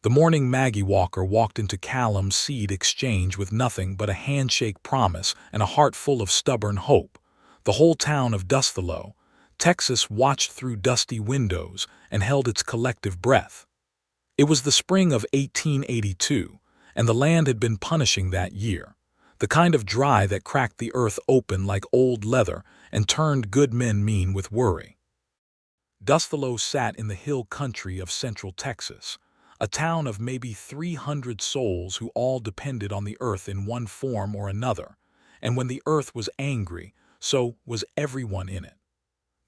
The morning Maggie Walker walked into Callum's seed exchange with nothing but a handshake promise and a heart full of stubborn hope. The whole town of Dusthallow, Texas watched through dusty windows and held its collective breath. It was the spring of 1882, and the land had been punishing that year, the kind of dry that cracked the earth open like old leather and turned good men mean with worry. Dusthallow sat in the hill country of central Texas, a town of maybe 300 souls who all depended on the earth in one form or another, and when the earth was angry, so was everyone in it.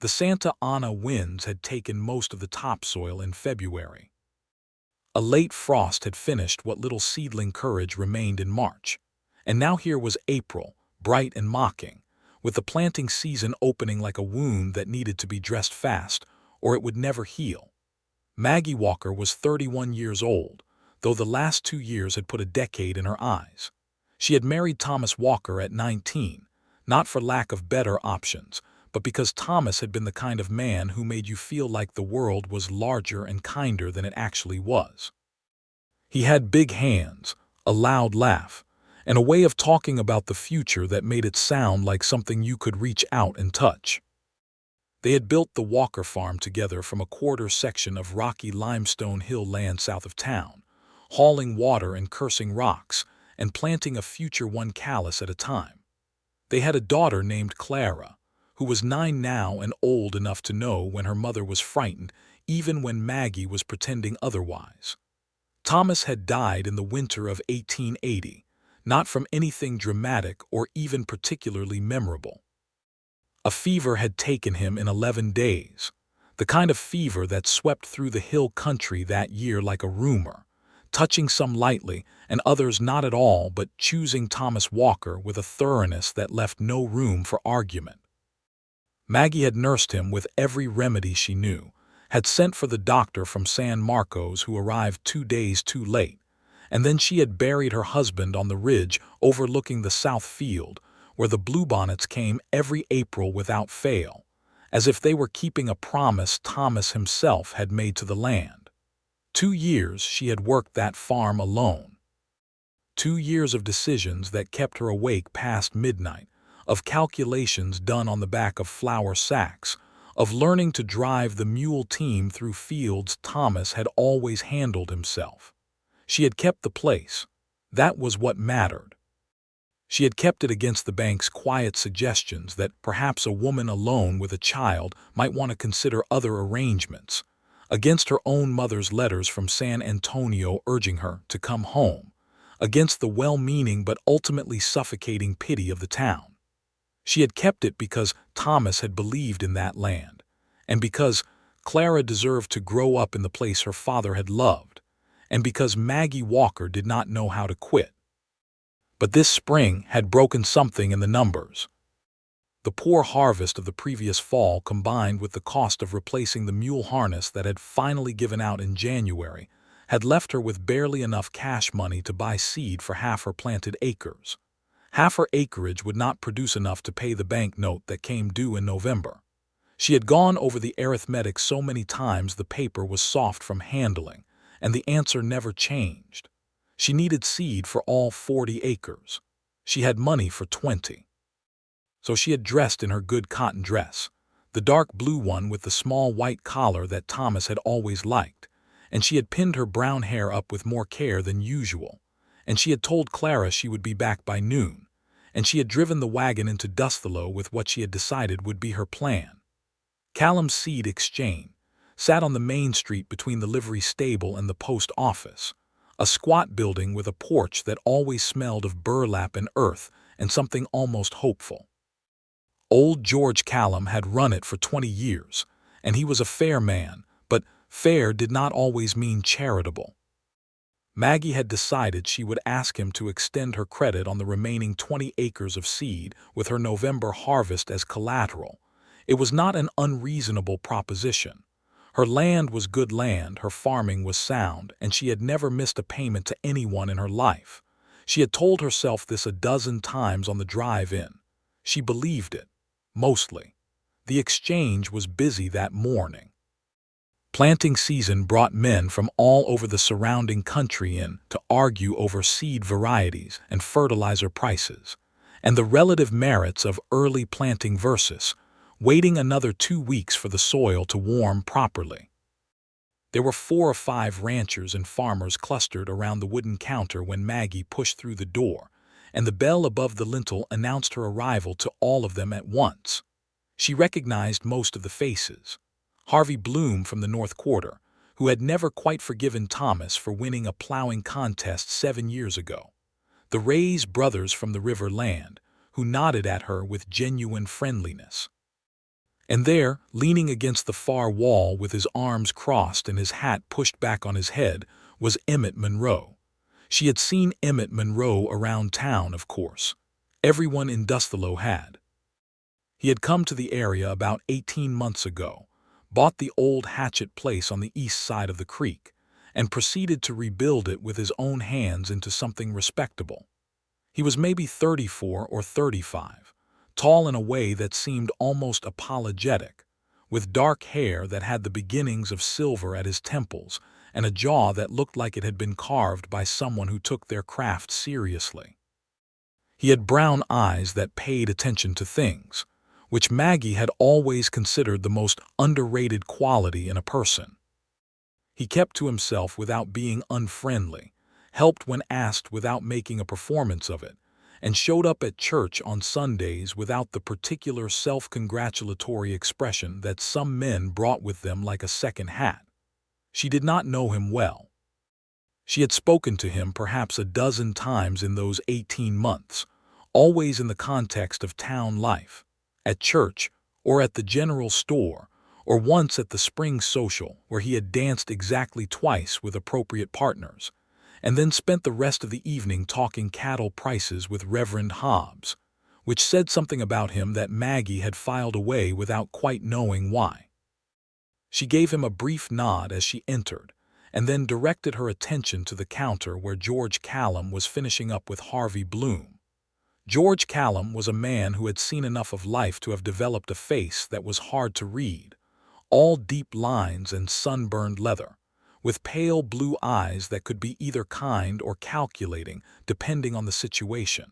The Santa Ana winds had taken most of the topsoil in February. A late frost had finished what little seedling courage remained in March, and now here was April, bright and mocking, with the planting season opening like a wound that needed to be dressed fast, or it would never heal. Maggie Walker was 31 years old, though the last 2 years had put a decade in her eyes. She had married Thomas Walker at 19, not for lack of better options, but because Thomas had been the kind of man who made you feel like the world was larger and kinder than it actually was. He had big hands, a loud laugh, and a way of talking about the future that made it sound like something you could reach out and touch. They had built the Walker farm together from a quarter section of rocky limestone hill land south of town, hauling water and cursing rocks, and planting a future one callus at a time. They had a daughter named Clara, who was 9 now and old enough to know when her mother was frightened, even when Maggie was pretending otherwise. Thomas had died in the winter of 1880, not from anything dramatic or even particularly memorable. A fever had taken him in 11 days, the kind of fever that swept through the hill country that year like a rumor, touching some lightly and others not at all, but choosing Thomas Walker with a thoroughness that left no room for argument. Maggie had nursed him with every remedy she knew, had sent for the doctor from San Marcos who arrived 2 days too late, and then she had buried her husband on the ridge overlooking the south field, where the bluebonnets came every April without fail, as if they were keeping a promise Thomas himself had made to the land. 2 years she had worked that farm alone. 2 years of decisions that kept her awake past midnight, of calculations done on the back of flour sacks, of learning to drive the mule team through fields Thomas had always handled himself. She had kept the place. That was what mattered. She had kept it against the bank's quiet suggestions that perhaps a woman alone with a child might want to consider other arrangements, against her own mother's letters from San Antonio urging her to come home, against the well-meaning but ultimately suffocating pity of the town. She had kept it because Thomas had believed in that land, and because Clara deserved to grow up in the place her father had loved, and because Maggie Walker did not know how to quit. But this spring had broken something in the numbers. The poor harvest of the previous fall combined with the cost of replacing the mule harness that had finally given out in January had left her with barely enough cash money to buy seed for half her planted acres. Half her acreage would not produce enough to pay the bank note that came due in November. She had gone over the arithmetic so many times the paper was soft from handling, and the answer never changed. She needed seed for all 40 acres. She had money for 20. So she had dressed in her good cotton dress, the dark blue one with the small white collar that Thomas had always liked, and she had pinned her brown hair up with more care than usual, and she had told Clara she would be back by noon, and she had driven the wagon into Dusthallow with what she had decided would be her plan. Callum's Seed Exchange sat on the main street between the livery stable and the post office, a squat building with a porch that always smelled of burlap and earth and something almost hopeful. Old George Callum had run it for 20 years, and he was a fair man, but fair did not always mean charitable. Maggie had decided she would ask him to extend her credit on the remaining 20 acres of seed with her November harvest as collateral. It was not an unreasonable proposition. Her land was good land, her farming was sound, and she had never missed a payment to anyone in her life. She had told herself this a dozen times on the drive in. She believed it, mostly. The exchange was busy that morning. Planting season brought men from all over the surrounding country in to argue over seed varieties and fertilizer prices, and the relative merits of early planting versus waiting another 2 weeks for the soil to warm properly. There were 4 or 5 ranchers and farmers clustered around the wooden counter when Maggie pushed through the door, and the bell above the lintel announced her arrival to all of them at once. She recognized most of the faces. Harvey Bloom from the North Quarter, who had never quite forgiven Thomas for winning a plowing contest 7 years ago. The Ray's brothers from the River Land, who nodded at her with genuine friendliness. And there, leaning against the far wall with his arms crossed and his hat pushed back on his head, was Emmett Monroe. She had seen Emmett Monroe around town, of course. Everyone in Dusthallow had. He had come to the area about 18 months ago, bought the old Hatchet place on the east side of the creek, and proceeded to rebuild it with his own hands into something respectable. He was maybe 34 or 35. Tall in a way that seemed almost apologetic, with dark hair that had the beginnings of silver at his temples and a jaw that looked like it had been carved by someone who took their craft seriously. He had brown eyes that paid attention to things, which Maggie had always considered the most underrated quality in a person. He kept to himself without being unfriendly, helped when asked without making a performance of it, and showed up at church on Sundays without the particular self-congratulatory expression that some men brought with them like a second hat. She did not know him well. She had spoken to him perhaps a dozen times in those 18 months, always in the context of town life, at church or at the general store, or once at the spring social where he had danced exactly twice with appropriate partners, and then spent the rest of the evening talking cattle prices with Reverend Hobbs, which said something about him that Maggie had filed away without quite knowing why. She gave him a brief nod as she entered, and then directed her attention to the counter where George Callum was finishing up with Harvey Bloom. George Callum was a man who had seen enough of life to have developed a face that was hard to read, all deep lines and sunburned leather, with pale blue eyes that could be either kind or calculating depending on the situation.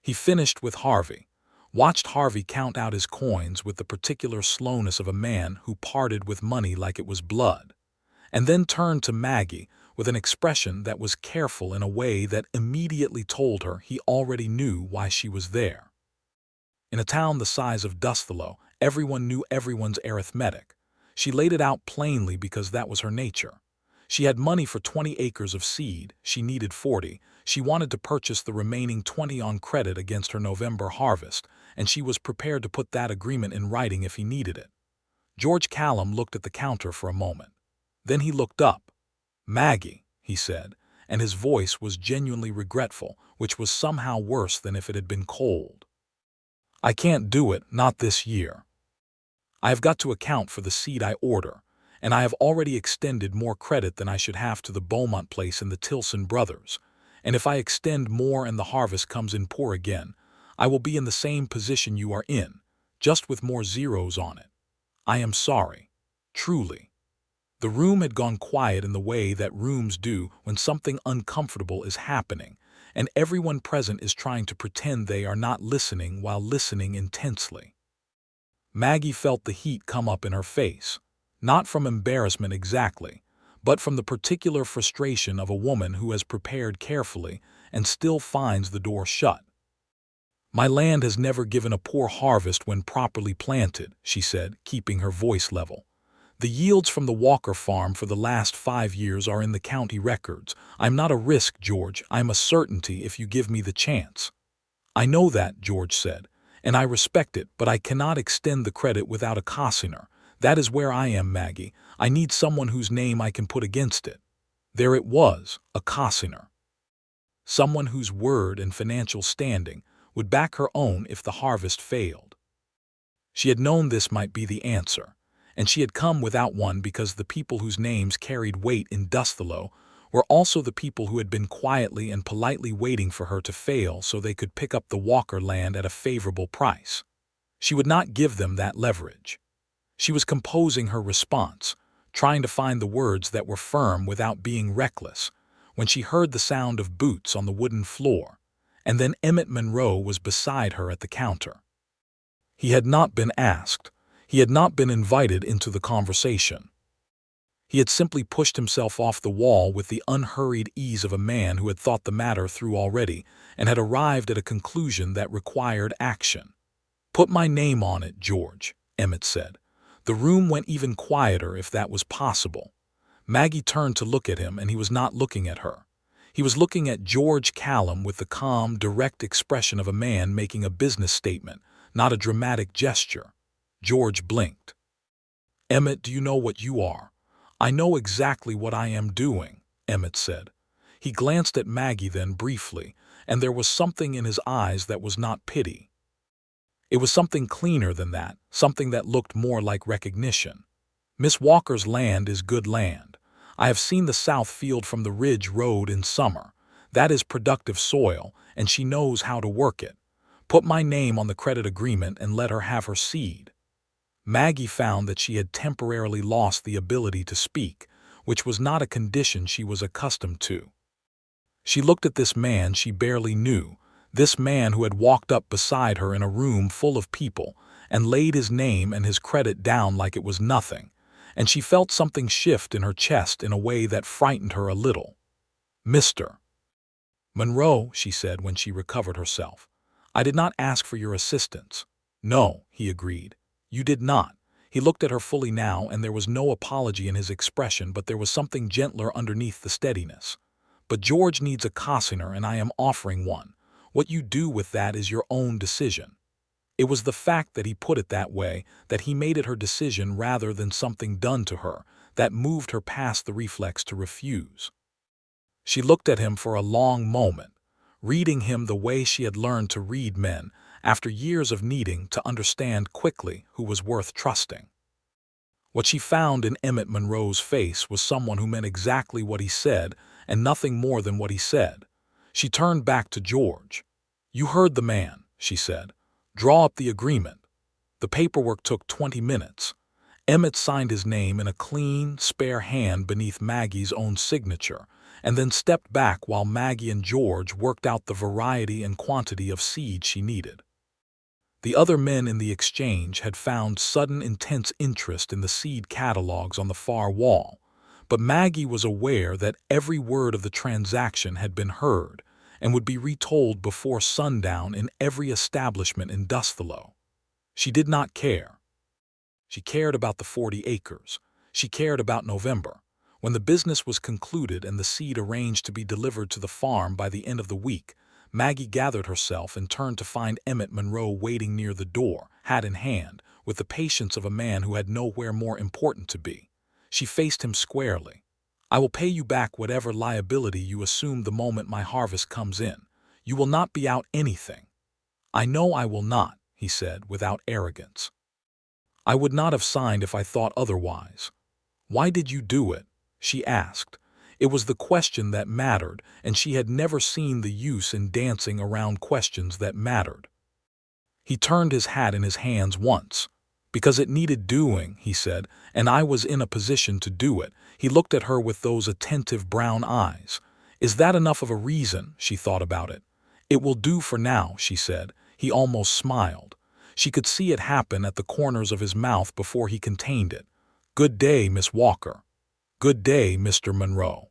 He finished with Harvey, watched Harvey count out his coins with the particular slowness of a man who parted with money like it was blood, and then turned to Maggie with an expression that was careful in a way that immediately told her he already knew why she was there. In a town the size of Dusthallow, everyone knew everyone's arithmetic. She laid it out plainly because that was her nature. She had money for 20 acres of seed, she needed 40, she wanted to purchase the remaining 20 on credit against her November harvest, and she was prepared to put that agreement in writing if he needed it. George Callum looked at the counter for a moment. Then he looked up. "Maggie," he said, and his voice was genuinely regretful, which was somehow worse than if it had been cold. "I can't do it, not this year. I have got to account for the seed I order, and I have already extended more credit than I should have to the Beaumont place and the Tilson brothers, and if I extend more and the harvest comes in poor again, I will be in the same position you are in, just with more zeros on it. I am sorry. Truly." The room had gone quiet in the way that rooms do when something uncomfortable is happening, and everyone present is trying to pretend they are not listening while listening intensely. Maggie felt the heat come up in her face, not from embarrassment exactly, but from the particular frustration of a woman who has prepared carefully and still finds the door shut. "My land has never given a poor harvest when properly planted," she said, keeping her voice level. "The yields from the Walker farm for the last 5 years are in the county records. I'm not a risk, George, I'm a certainty if you give me the chance." "I know that," George said, "and I respect it, but I cannot extend the credit without a cosigner. That is where I am, Maggie. I need someone whose name I can put against it." There it was, a cosigner. Someone whose word and financial standing would back her own if the harvest failed. She had known this might be the answer, and she had come without one because the people whose names carried weight in Dusthallow were also the people who had been quietly and politely waiting for her to fail so they could pick up the Walker land at a favorable price. She would not give them that leverage. She was composing her response, trying to find the words that were firm without being reckless, when she heard the sound of boots on the wooden floor, and then Emmett Monroe was beside her at the counter. He had not been asked. He had not been invited into the conversation. He had simply pushed himself off the wall with the unhurried ease of a man who had thought the matter through already and had arrived at a conclusion that required action. "Put my name on it, George," Emmett said. The room went even quieter if that was possible. Maggie turned to look at him, and he was not looking at her. He was looking at George Callum with the calm, direct expression of a man making a business statement, not a dramatic gesture. George blinked. "Emmett, do you know what you are?" "I know exactly what I am doing," Emmett said. He glanced at Maggie then briefly, and there was something in his eyes that was not pity. It was something cleaner than that, something that looked more like recognition. "Miss Walker's land is good land. I have seen the south field from the ridge road in summer. That is productive soil, and she knows how to work it. Put my name on the credit agreement and let her have her seed." Maggie found that she had temporarily lost the ability to speak, which was not a condition she was accustomed to. She looked at this man she barely knew, this man who had walked up beside her in a room full of people and laid his name and his credit down like it was nothing, and she felt something shift in her chest in a way that frightened her a little. "Mr. Monroe," she said when she recovered herself, "I did not ask for your assistance." "No," he agreed. "You did not." He looked at her fully now, and there was no apology in his expression, but there was something gentler underneath the steadiness. "But George needs a Cosigned, and I am offering one. What you do with that is your own decision." It was the fact that he put it that way, that he made it her decision rather than something done to her, that moved her past the reflex to refuse. She looked at him for a long moment, reading him the way she had learned to read men, after years of needing to understand quickly who was worth trusting. What she found in Emmett Monroe's face was someone who meant exactly what he said and nothing more than what he said. She turned back to George. "You heard the man," she said. "Draw up the agreement." The paperwork took 20 minutes. Emmett signed his name in a clean, spare hand beneath Maggie's own signature, and then stepped back while Maggie and George worked out the variety and quantity of seed she needed. The other men in the exchange had found sudden intense interest in the seed catalogs on the far wall, but Maggie was aware that every word of the transaction had been heard and would be retold before sundown in every establishment in Dusthallow. She did not care. She cared about the 40 acres. She cared about November, when the business was concluded and the seed arranged to be delivered to the farm by the end of the week. Maggie gathered herself and turned to find Emmett Monroe waiting near the door, hat in hand, with the patience of a man who had nowhere more important to be. She faced him squarely. "I will pay you back whatever liability you assume the moment my harvest comes in. You will not be out anything." "I know I will not," he said, without arrogance. "I would not have signed if I thought otherwise." "Why did you do it?" she asked. It was the question that mattered, and she had never seen the use in dancing around questions that mattered. He turned his hat in his hands once. "Because it needed doing," he said, "and I was in a position to do it." He looked at her with those attentive brown eyes. "Is that enough of a reason?" She thought about it. "It will do for now," she said. He almost smiled. She could see it happen at the corners of his mouth before he contained it. "Good day, Miss Walker." "Good day, Mr. Monroe."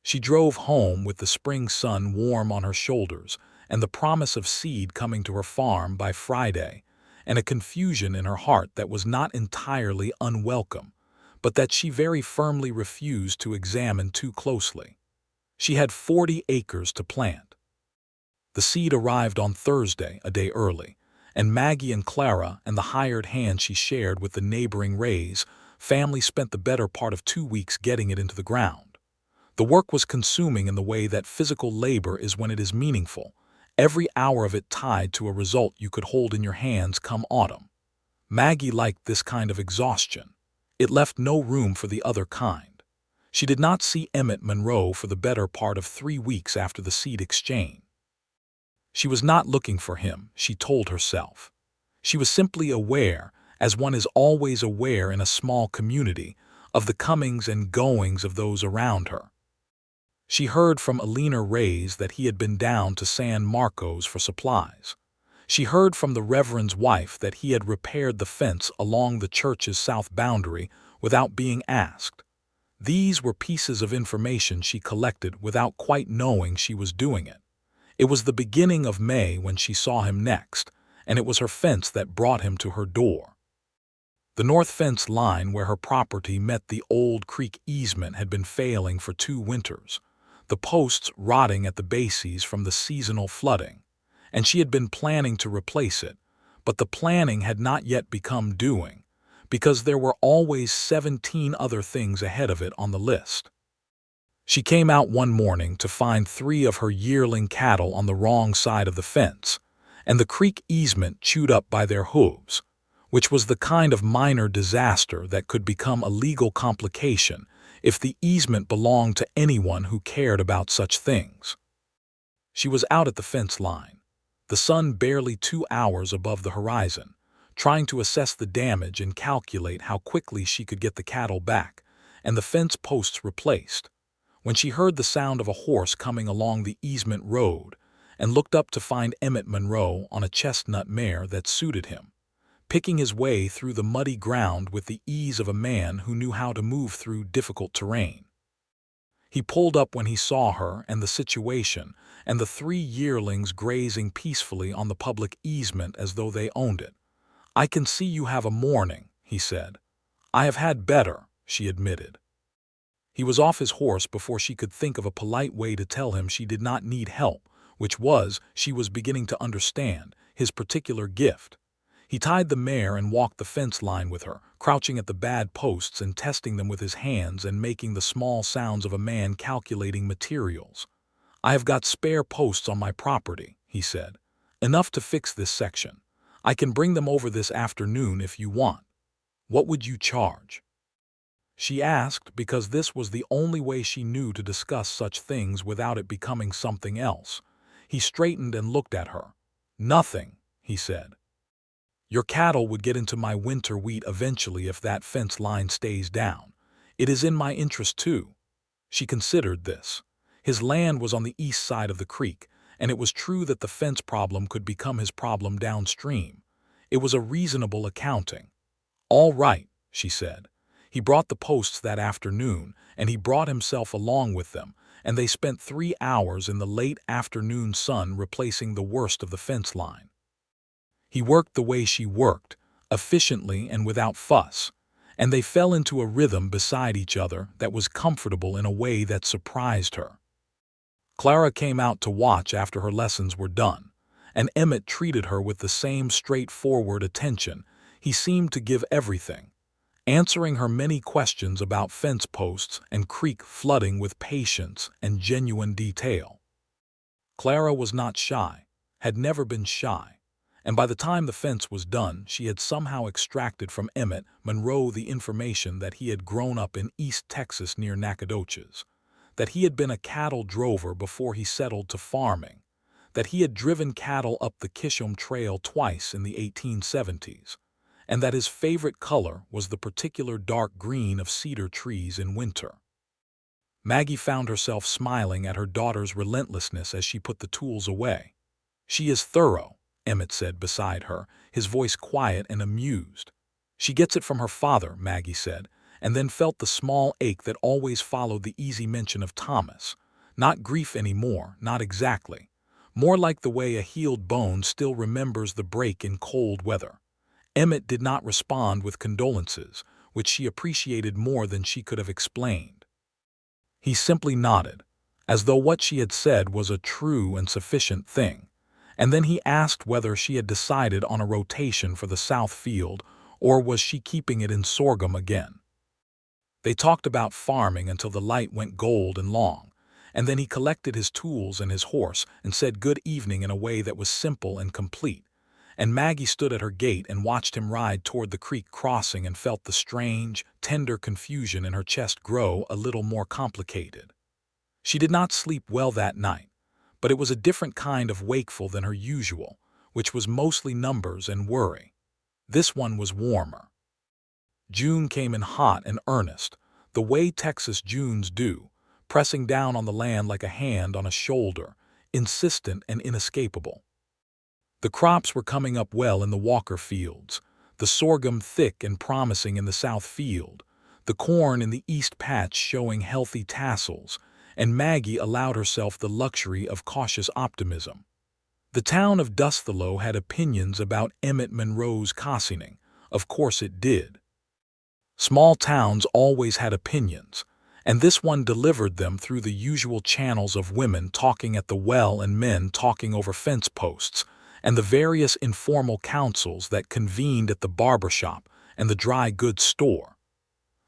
She drove home with the spring sun warm on her shoulders and the promise of seed coming to her farm by Friday, and a confusion in her heart that was not entirely unwelcome, but that she very firmly refused to examine too closely. She had 40 acres to plant. The seed arrived on Thursday, a day early, and Maggie and Clara and the hired hand she shared with the neighboring Rays family spent the better part of 2 weeks getting it into the ground. The work was consuming in the way that physical labor is when it is meaningful, every hour of it tied to a result you could hold in your hands come autumn. Maggie liked this kind of exhaustion. It left no room for the other kind. She did not see Emmett Monroe for the better part of 3 weeks after the seed exchange. She was not looking for him, she told herself. She was simply aware, as one is always aware in a small community, of the comings and goings of those around her. She heard from Alina Reyes that he had been down to San Marcos for supplies. She heard from the Reverend's wife that he had repaired the fence along the church's south boundary without being asked. These were pieces of information she collected without quite knowing she was doing it. It was the beginning of May when she saw him next, and it was her fence that brought him to her door. The north fence line where her property met the old creek easement had been failing for 2 winters, the posts rotting at the bases from the seasonal flooding, and she had been planning to replace it, but the planning had not yet become doing, because there were always 17 other things ahead of it on the list. She came out one morning to find 3 of her yearling cattle on the wrong side of the fence, and the creek easement chewed up by their hooves, which was the kind of minor disaster that could become a legal complication if the easement belonged to anyone who cared about such things. She was out at the fence line, the sun barely 2 hours above the horizon, trying to assess the damage and calculate how quickly she could get the cattle back and the fence posts replaced, when she heard the sound of a horse coming along the easement road and looked up to find Emmett Monroe on a chestnut mare that suited him, picking his way through the muddy ground with the ease of a man who knew how to move through difficult terrain. He pulled up when he saw her and the situation and the 3 yearlings grazing peacefully on the public easement as though they owned it. "I can see you have a morning," he said. "I have had better," she admitted. He was off his horse before she could think of a polite way to tell him she did not need help, which was, she was beginning to understand, his particular gift. He tied the mare and walked the fence line with her, crouching at the bad posts and testing them with his hands and making the small sounds of a man calculating materials. "I have got spare posts on my property," he said. "Enough to fix this section. I can bring them over this afternoon if you want. What would you charge?" She asked because this was the only way she knew to discuss such things without it becoming something else. He straightened and looked at her. "Nothing," he said. "Your cattle would get into my winter wheat eventually if that fence line stays down. It is in my interest too." She considered this. His land was on the east side of the creek, and it was true that the fence problem could become his problem downstream. It was a reasonable accounting. "All right," she said. He brought the posts that afternoon, and he brought himself along with them, and they spent 3 hours in the late afternoon sun replacing the worst of the fence line. He worked the way she worked, efficiently and without fuss, and they fell into a rhythm beside each other that was comfortable in a way that surprised her. Clara came out to watch after her lessons were done, and Emmett treated her with the same straightforward attention. He seemed to give everything, answering her many questions about fence posts and creek flooding with patience and genuine detail. Clara was not shy, had never been shy, and by the time the fence was done, she had somehow extracted from Emmett Monroe the information that he had grown up in East Texas near Nacogdoches, that he had been a cattle drover before he settled to farming, that he had driven cattle up the Kishom Trail twice in the 1870s, and that his favorite color was the particular dark green of cedar trees in winter. Maggie found herself smiling at her daughter's relentlessness as she put the tools away. "She is thorough," Emmett said beside her, his voice quiet and amused. "She gets it from her father," Maggie said, and then felt the small ache that always followed the easy mention of Thomas. Not grief anymore, not exactly. More like the way a healed bone still remembers the break in cold weather. Emmett did not respond with condolences, which she appreciated more than she could have explained. He simply nodded, as though what she had said was a true and sufficient thing, and then he asked whether she had decided on a rotation for the south field, or was she keeping it in sorghum again. They talked about farming until the light went gold and long, and then he collected his tools and his horse and said good evening in a way that was simple and complete, and Maggie stood at her gate and watched him ride toward the creek crossing and felt the strange, tender confusion in her chest grow a little more complicated. She did not sleep well that night, but it was a different kind of wakeful than her usual, which was mostly numbers and worry. This one was warmer. June came in hot and earnest, the way Texas Junes do, pressing down on the land like a hand on a shoulder, insistent and inescapable. The crops were coming up well in the Walker fields, the sorghum thick and promising in the south field, the corn in the east patch showing healthy tassels, and Maggie allowed herself the luxury of cautious optimism. The town of Dusthallow had opinions about Emmett Monroe's cosining. Of course it did. Small towns always had opinions, and this one delivered them through the usual channels of women talking at the well and men talking over fence posts, and the various informal councils that convened at the barber shop and the dry goods store.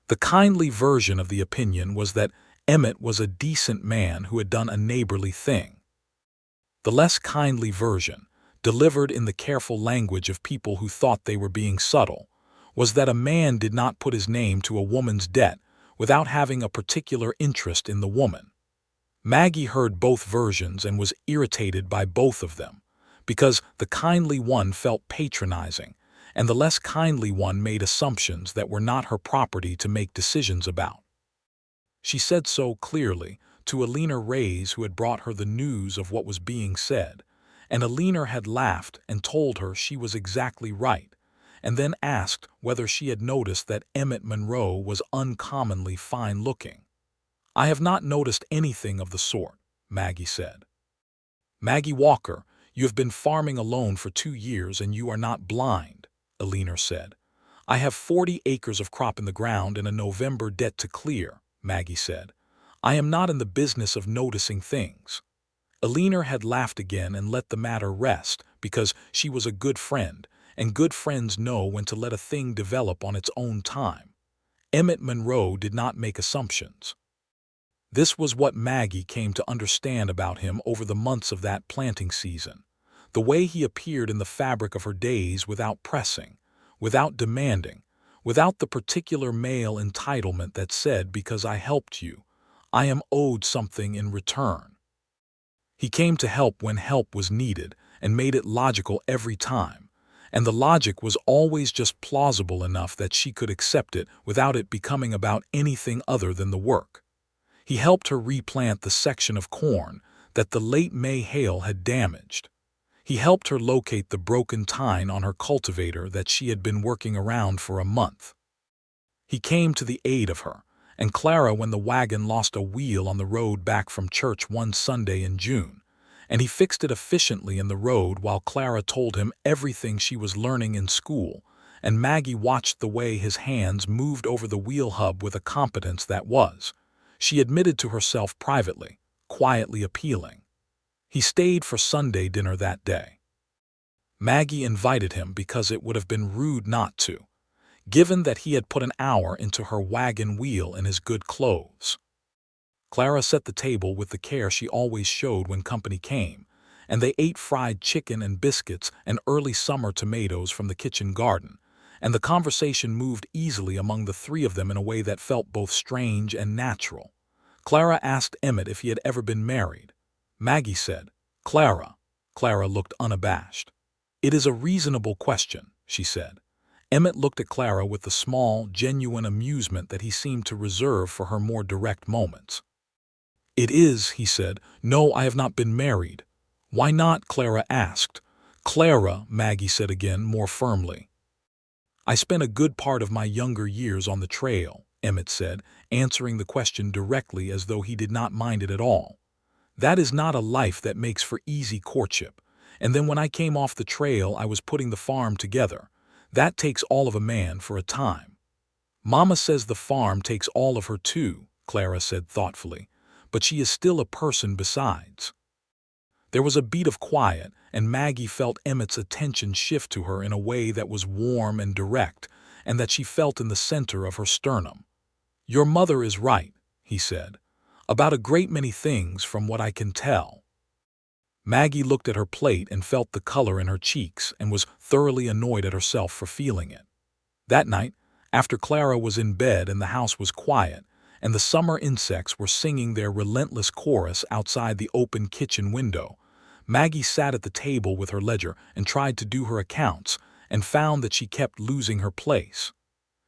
The kindly version of the opinion was that Emmett was a decent man who had done a neighborly thing. The less kindly version, delivered in the careful language of people who thought they were being subtle, was that a man did not put his name to a woman's debt without having a particular interest in the woman. Maggie heard both versions and was irritated by both of them, because the kindly one felt patronizing, and the less kindly one made assumptions that were not her property to make decisions about. She said so clearly to Alina Reyes, who had brought her the news of what was being said, and Alina had laughed and told her she was exactly right, and then asked whether she had noticed that Emmett Monroe was uncommonly fine-looking. "I have not noticed anything of the sort," Maggie said. "Maggie Walker, you have been farming alone for 2 years and you are not blind," Alina said. "I have 40 acres of crop in the ground and a November debt to clear," Maggie said. "I am not in the business of noticing things." Alina had laughed again and let the matter rest because she was a good friend, and good friends know when to let a thing develop on its own time. Emmett Monroe did not make assumptions. This was what Maggie came to understand about him over the months of that planting season. The way he appeared in the fabric of her days without pressing, without demanding, without the particular male entitlement that said, "Because I helped you, I am owed something in return." He came to help when help was needed and made it logical every time, and the logic was always just plausible enough that she could accept it without it becoming about anything other than the work. He helped her replant the section of corn that the late May hail had damaged. He helped her locate the broken tine on her cultivator that she had been working around for a month. He came to the aid of her and Clara when the wagon lost a wheel on the road back from church one Sunday in June, and he fixed it efficiently in the road while Clara told him everything she was learning in school, and Maggie watched the way his hands moved over the wheel hub with a competence that was, she admitted to herself privately, quietly appealing. He stayed for Sunday dinner that day. Maggie invited him because it would have been rude not to, given that he had put an hour into her wagon wheel in his good clothes. Clara set the table with the care she always showed when company came, and they ate fried chicken and biscuits and early summer tomatoes from the kitchen garden, and the conversation moved easily among the three of them in a way that felt both strange and natural. Clara asked Emmett if he had ever been married. Maggie said, "Clara." Clara looked unabashed. "It is a reasonable question," she said. Emmett looked at Clara with the small, genuine amusement that he seemed to reserve for her more direct moments. "It is," he said. "No, I have not been married." "Why not?" Clara asked. "Clara," Maggie said again, more firmly. "I spent a good part of my younger years on the trail," Emmett said, answering the question directly as though he did not mind it at all. "That is not a life that makes for easy courtship, and then when I came off the trail I was putting the farm together. That takes all of a man for a time." "Mama says the farm takes all of her too," Clara said thoughtfully, "but she is still a person besides." There was a beat of quiet, and Maggie felt Emmett's attention shift to her in a way that was warm and direct, and that she felt in the center of her sternum. "Your mother is right," he said, "about a great many things from what I can tell." Maggie looked at her plate and felt the color in her cheeks and was thoroughly annoyed at herself for feeling it. That night, after Clara was in bed and the house was quiet, and the summer insects were singing their relentless chorus outside the open kitchen window, Maggie sat at the table with her ledger and tried to do her accounts and found that she kept losing her place.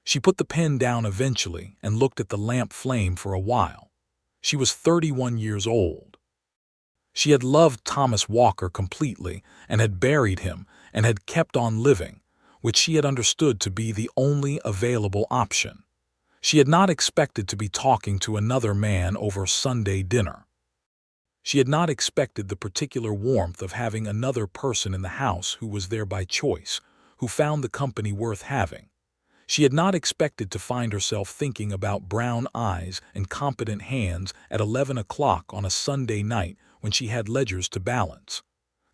She put the pen down eventually and looked at the lamp flame for a while. She was 31 years old. She had loved Thomas Walker completely and had buried him and had kept on living, which she had understood to be the only available option. She had not expected to be talking to another man over Sunday dinner. She had not expected the particular warmth of having another person in the house who was there by choice, who found the company worth having. She had not expected to find herself thinking about brown eyes and competent hands at 11 o'clock on a Sunday night when she had ledgers to balance.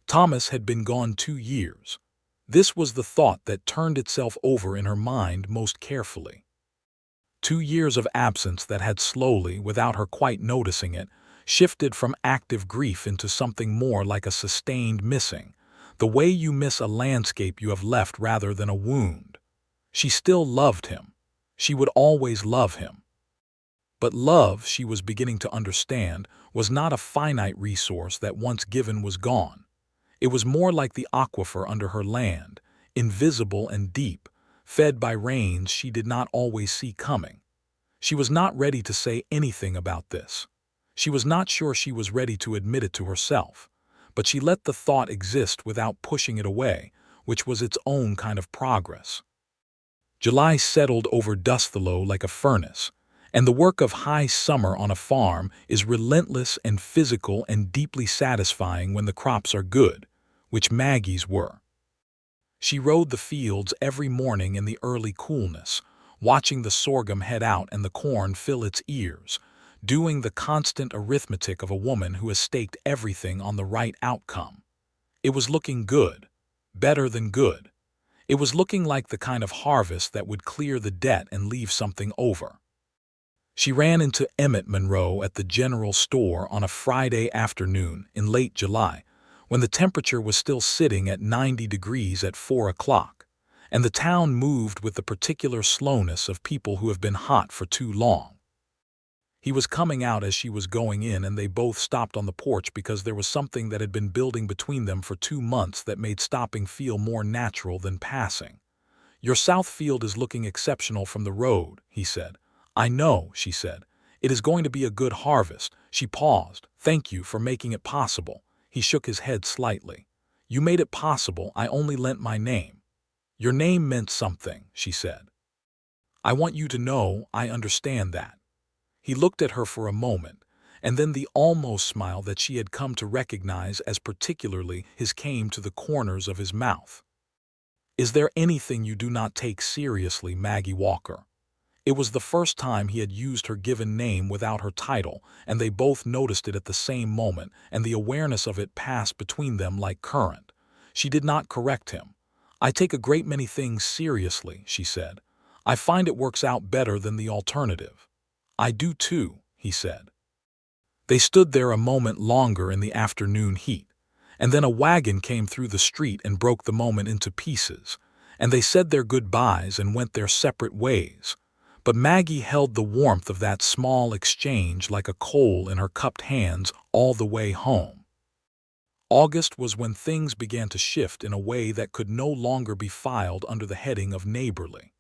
Thomas had been gone 2 years. This was the thought that turned itself over in her mind most carefully. 2 years of absence that had slowly, without her quite noticing it, shifted from active grief into something more like a sustained missing, the way you miss a landscape you have left rather than a wound. She still loved him. She would always love him. But love, she was beginning to understand, was not a finite resource that once given was gone. It was more like the aquifer under her land, invisible and deep, fed by rains she did not always see coming. She was not ready to say anything about this. She was not sure she was ready to admit it to herself, but she let the thought exist without pushing it away, which was its own kind of progress. July settled over Dusthallow like a furnace, and the work of high summer on a farm is relentless and physical and deeply satisfying when the crops are good, which Maggie's were. She rode the fields every morning in the early coolness, watching the sorghum head out and the corn fill its ears, doing the constant arithmetic of a woman who has staked everything on the right outcome. It was looking good, better than good. It was looking like the kind of harvest that would clear the debt and leave something over. She ran into Emmett Monroe at the general store on a Friday afternoon in late July, when the temperature was still sitting at 90 degrees at 4 o'clock, and the town moved with the particular slowness of people who have been hot for too long. He was coming out as she was going in, and they both stopped on the porch because there was something that had been building between them for 2 months that made stopping feel more natural than passing. "Your south field is looking exceptional from the road," he said. "I know," she said. "It is going to be a good harvest." She paused. "Thank you for making it possible." He shook his head slightly. "You made it possible. I only lent my name." "Your name meant something," she said. "I want you to know I understand that." He looked at her for a moment, and then the almost smile that she had come to recognize as particularly his came to the corners of his mouth. "Is there anything you do not take seriously, Maggie Walker?" It was the first time he had used her given name without her title, and they both noticed it at the same moment, and the awareness of it passed between them like current. She did not correct him. "I take a great many things seriously," she said. "I find it works out better than the alternative." "I do too," he said. They stood there a moment longer in the afternoon heat, and then a wagon came through the street and broke the moment into pieces, and they said their goodbyes and went their separate ways. But Maggie held the warmth of that small exchange like a coal in her cupped hands all the way home. August was when things began to shift in a way that could no longer be filed under the heading of neighborly.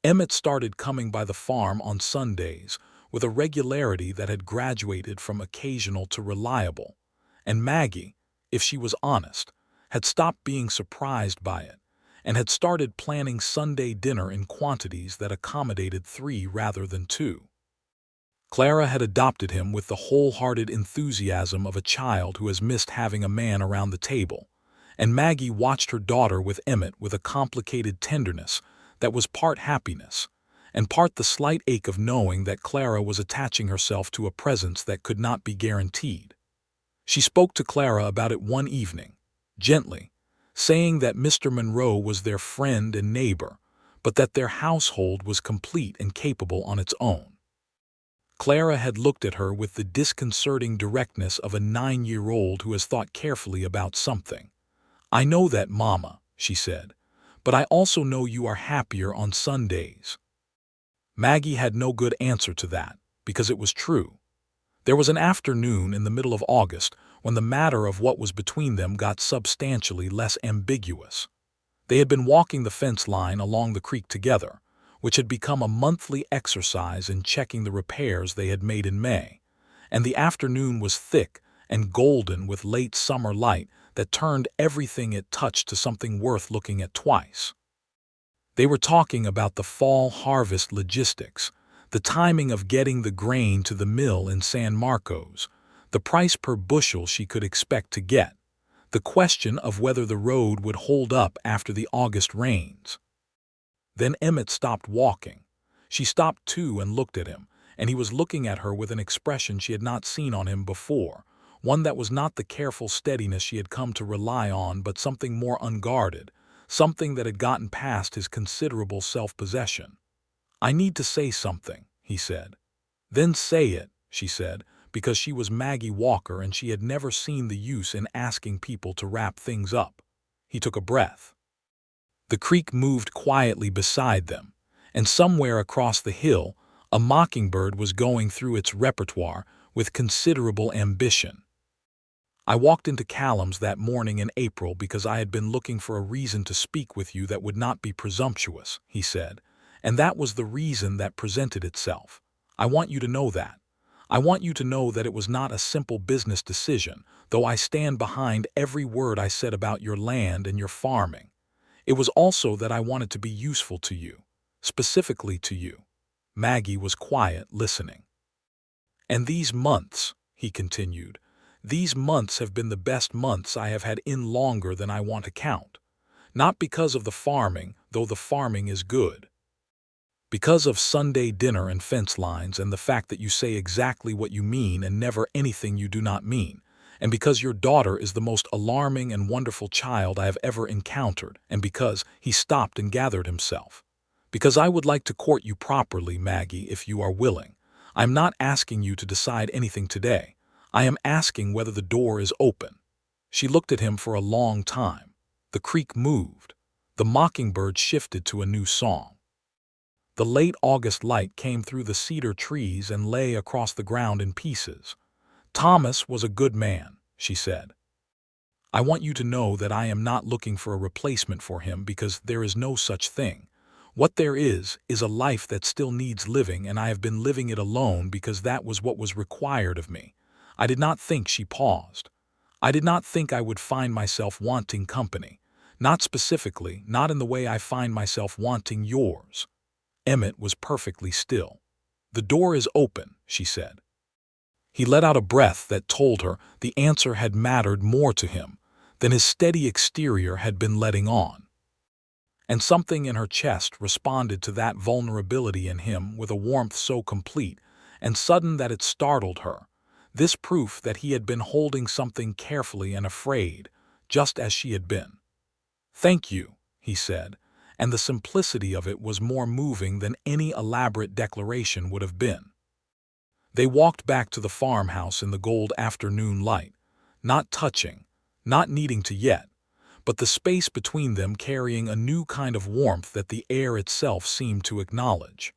Emmett started coming by the farm on Sundays with a regularity that had graduated from occasional to reliable, and Maggie, if she was honest, had stopped being surprised by it and had started planning Sunday dinner in quantities that accommodated 3 rather than 2. Clara had adopted him with the wholehearted enthusiasm of a child who has missed having a man around the table, and Maggie watched her daughter with Emmett with a complicated tenderness that was part happiness, and part the slight ache of knowing that Clara was attaching herself to a presence that could not be guaranteed. She spoke to Clara about it one evening, gently, saying that Mr. Monroe was their friend and neighbor, but that their household was complete and capable on its own. Clara had looked at her with the disconcerting directness of a 9-year-old who has thought carefully about something. "I know that, Mama," she said, "but I also know you are happier on Sundays." Maggie had no good answer to that, because it was true. There was an afternoon in the middle of August when the matter of what was between them got substantially less ambiguous. They had been walking the fence line along the creek together, which had become a monthly exercise in checking the repairs they had made in May, and the afternoon was thick and golden with late summer light that turned everything it touched to something worth looking at twice. They were talking about the fall harvest logistics, the timing of getting the grain to the mill in San Marcos, the price per bushel she could expect to get, the question of whether the road would hold up after the August rains. Then Emmett stopped walking. She stopped too and looked at him, and he was looking at her with an expression she had not seen on him before, one that was not the careful steadiness she had come to rely on but something more unguarded, something that had gotten past his considerable self-possession. "I need to say something," he said. "Then say it," she said, because she was Maggie Walker and she had never seen the use in asking people to wrap things up. He took a breath. The creek moved quietly beside them, and somewhere across the hill, a mockingbird was going through its repertoire with considerable ambition. "I walked into Callum's that morning in April because I had been looking for a reason to speak with you that would not be presumptuous," he said, "and that was the reason that presented itself. I want you to know that. I want you to know that it was not a simple business decision, though I stand behind every word I said about your land and your farming. It was also that I wanted to be useful to you, specifically to you." Maggie was quiet, listening. "And these months," he continued, "these months have been the best months I have had in longer than I want to count. Not because of the farming, though the farming is good. Because of Sunday dinner and fence lines and the fact that you say exactly what you mean and never anything you do not mean, and because your daughter is the most alarming and wonderful child I have ever encountered, and because," he stopped and gathered himself, "because I would like to court you properly, Maggie, if you are willing. I am not asking you to decide anything today. I am asking whether the door is open." She looked at him for a long time. The creek moved. The mockingbird shifted to a new song. The late August light came through the cedar trees and lay across the ground in pieces. "Thomas was a good man," she said. "I want you to know that I am not looking for a replacement for him because there is no such thing. What there is a life that still needs living, and I have been living it alone because that was what was required of me. I did not think," she paused. "I did not think I would find myself wanting company. Not specifically, not in the way I find myself wanting yours." Emmett was perfectly still. "The door is open," she said. He let out a breath that told her the answer had mattered more to him than his steady exterior had been letting on. And something in her chest responded to that vulnerability in him with a warmth so complete and sudden that it startled her, this proof that he had been holding something carefully and afraid, just as she had been. "Thank you," he said, and the simplicity of it was more moving than any elaborate declaration would have been. They walked back to the farmhouse in the gold afternoon light, not touching, not needing to yet, but the space between them carrying a new kind of warmth that the air itself seemed to acknowledge.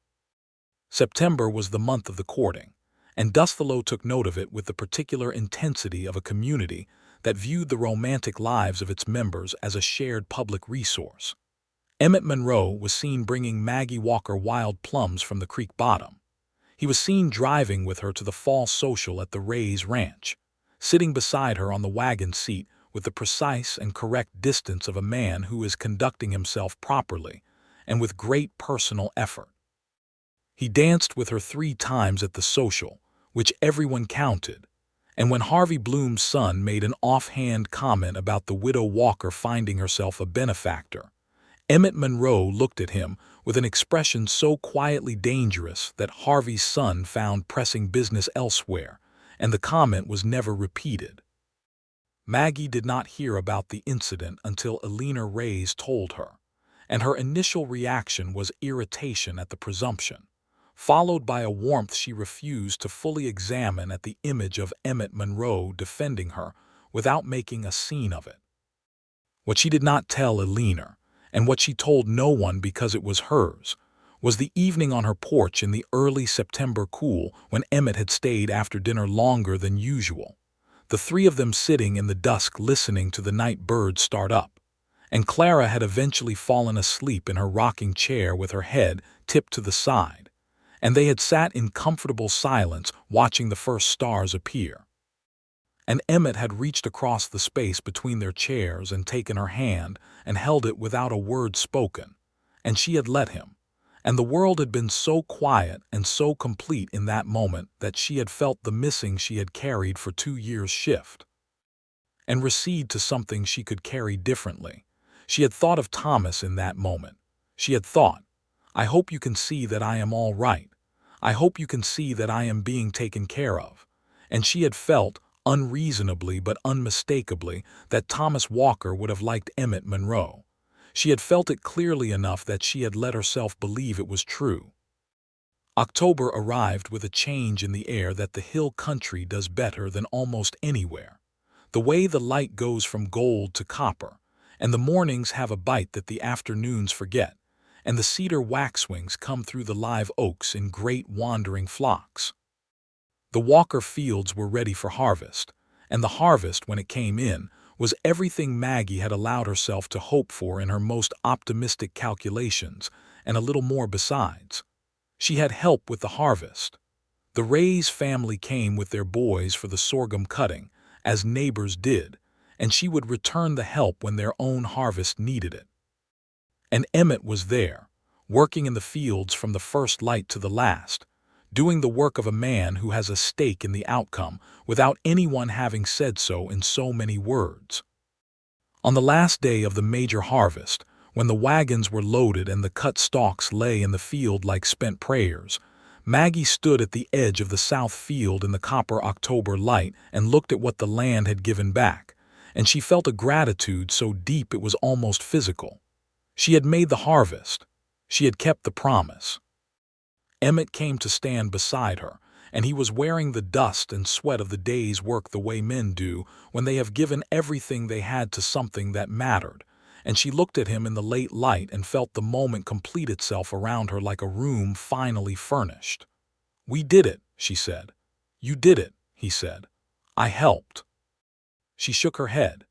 September was the month of the courting, and Dusthallow took note of it with the particular intensity of a community that viewed the romantic lives of its members as a shared public resource. Emmett Monroe was seen bringing Maggie Walker wild plums from the creek bottom. He was seen driving with her to the fall social at the Ray's ranch, sitting beside her on the wagon seat with the precise and correct distance of a man who is conducting himself properly and with great personal effort. He danced with her 3 times at the social, which everyone counted, and when Harvey Bloom's son made an offhand comment about the widow Walker finding herself a benefactor, Emmett Monroe looked at him with an expression so quietly dangerous that Harvey's son found pressing business elsewhere, and the comment was never repeated. Maggie did not hear about the incident until Eleanor Ray's told her, and her initial reaction was irritation at the presumption, followed by a warmth she refused to fully examine at the image of Emmett Monroe defending her without making a scene of it. What she did not tell Eleanor, and what she told no one because it was hers, was the evening on her porch in the early September cool when Emmett had stayed after dinner longer than usual, the 3 of them sitting in the dusk listening to the night birds start up, and Clara had eventually fallen asleep in her rocking chair with her head tipped to the side, and they had sat in comfortable silence watching the first stars appear. And Emmett had reached across the space between their chairs and taken her hand and held it without a word spoken, and she had let him. And the world had been so quiet and so complete in that moment that she had felt the missing she had carried for 2 years shift and recede to something she could carry differently. She had thought of Thomas in that moment. She had thought, I hope you can see that I am all right. I hope you can see that I am being taken care of. And she had felt, unreasonably but unmistakably, that Thomas Walker would have liked Emmett Monroe. She had felt it clearly enough that she had let herself believe it was true. October arrived with a change in the air that the hill country does better than almost anywhere. The way the light goes from gold to copper, and the mornings have a bite that the afternoons forget, and the cedar waxwings come through the live oaks in great wandering flocks. The Walker fields were ready for harvest, and the harvest, when it came in, was everything Maggie had allowed herself to hope for in her most optimistic calculations, and a little more besides. She had help with the harvest. The Ray's family came with their boys for the sorghum cutting, as neighbors did, and she would return the help when their own harvest needed it. And Emmett was there, working in the fields from the first light to the last, doing the work of a man who has a stake in the outcome without anyone having said so in so many words. On the last day of the major harvest, when the wagons were loaded and the cut stalks lay in the field like spent prayers, Maggie stood at the edge of the south field in the copper October light and looked at what the land had given back, and she felt a gratitude so deep it was almost physical. She had made the harvest. She had kept the promise. Emmett came to stand beside her, and he was wearing the dust and sweat of the day's work the way men do when they have given everything they had to something that mattered, and she looked at him in the late light and felt the moment complete itself around her like a room finally furnished. "We did it," she said. "You did it," he said. "I helped." She shook her head.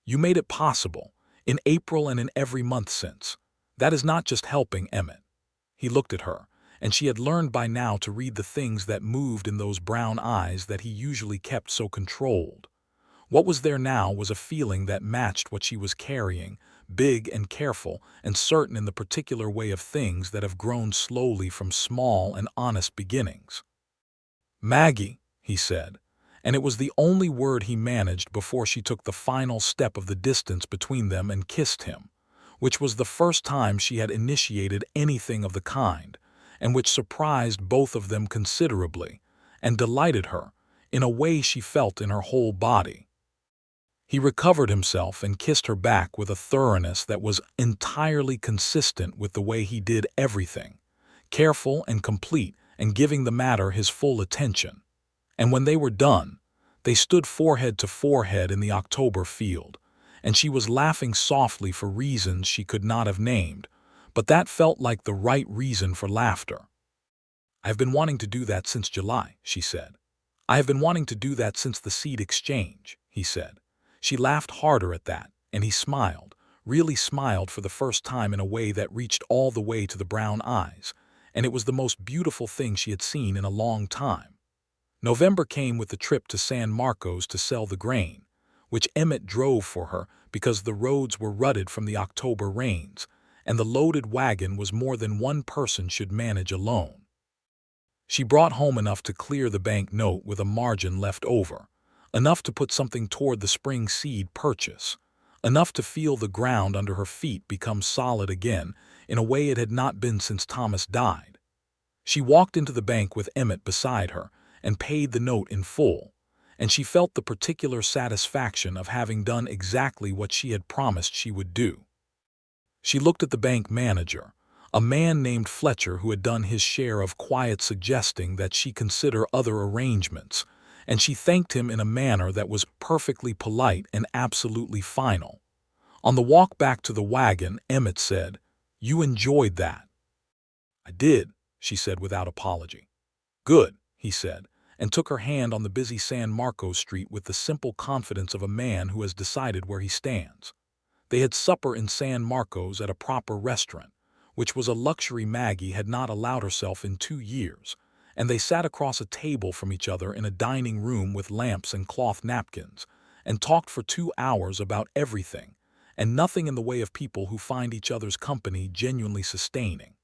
"You made it possible, in April and in every month since. That is not just helping, Emmett." He looked at her, and she had learned by now to read the things that moved in those brown eyes that he usually kept so controlled. What was there now was a feeling that matched what she was carrying, big and careful and certain in the particular way of things that have grown slowly from small and honest beginnings. "Maggie," he said, and it was the only word he managed before she took the final step of the distance between them and kissed him, which was the first time she had initiated anything of the kind, and which surprised both of them considerably, and delighted her, in a way she felt in her whole body. He recovered himself and kissed her back with a thoroughness that was entirely consistent with the way he did everything, careful and complete and giving the matter his full attention. And when they were done, they stood forehead to forehead in the October field, and she was laughing softly for reasons she could not have named, but that felt like the right reason for laughter. "I have been wanting to do that since July," she said. "I have been wanting to do that since the seed exchange," he said. She laughed harder at that, and he smiled, really smiled for the first time in a way that reached all the way to the brown eyes, and it was the most beautiful thing she had seen in a long time. November came with the trip to San Marcos to sell the grain, which Emmett drove for her because the roads were rutted from the October rains, and the loaded wagon was more than one person should manage alone. She brought home enough to clear the bank note with a margin left over, enough to put something toward the spring seed purchase, enough to feel the ground under her feet become solid again in a way it had not been since Thomas died. She walked into the bank with Emmett beside her and paid the note in full, and she felt the particular satisfaction of having done exactly what she had promised she would do. She looked at the bank manager, a man named Fletcher who had done his share of quiet suggesting that she consider other arrangements, and she thanked him in a manner that was perfectly polite and absolutely final. On the walk back to the wagon, Emmett said, "You enjoyed that." "I did," she said without apology. "Good," he said, and took her hand on the busy San Marcos street with the simple confidence of a man who has decided where he stands. They had supper in San Marcos at a proper restaurant, which was a luxury Maggie had not allowed herself in 2 years, and they sat across a table from each other in a dining room with lamps and cloth napkins, and talked for 2 hours about everything, and nothing in the way of people who find each other's company genuinely sustaining.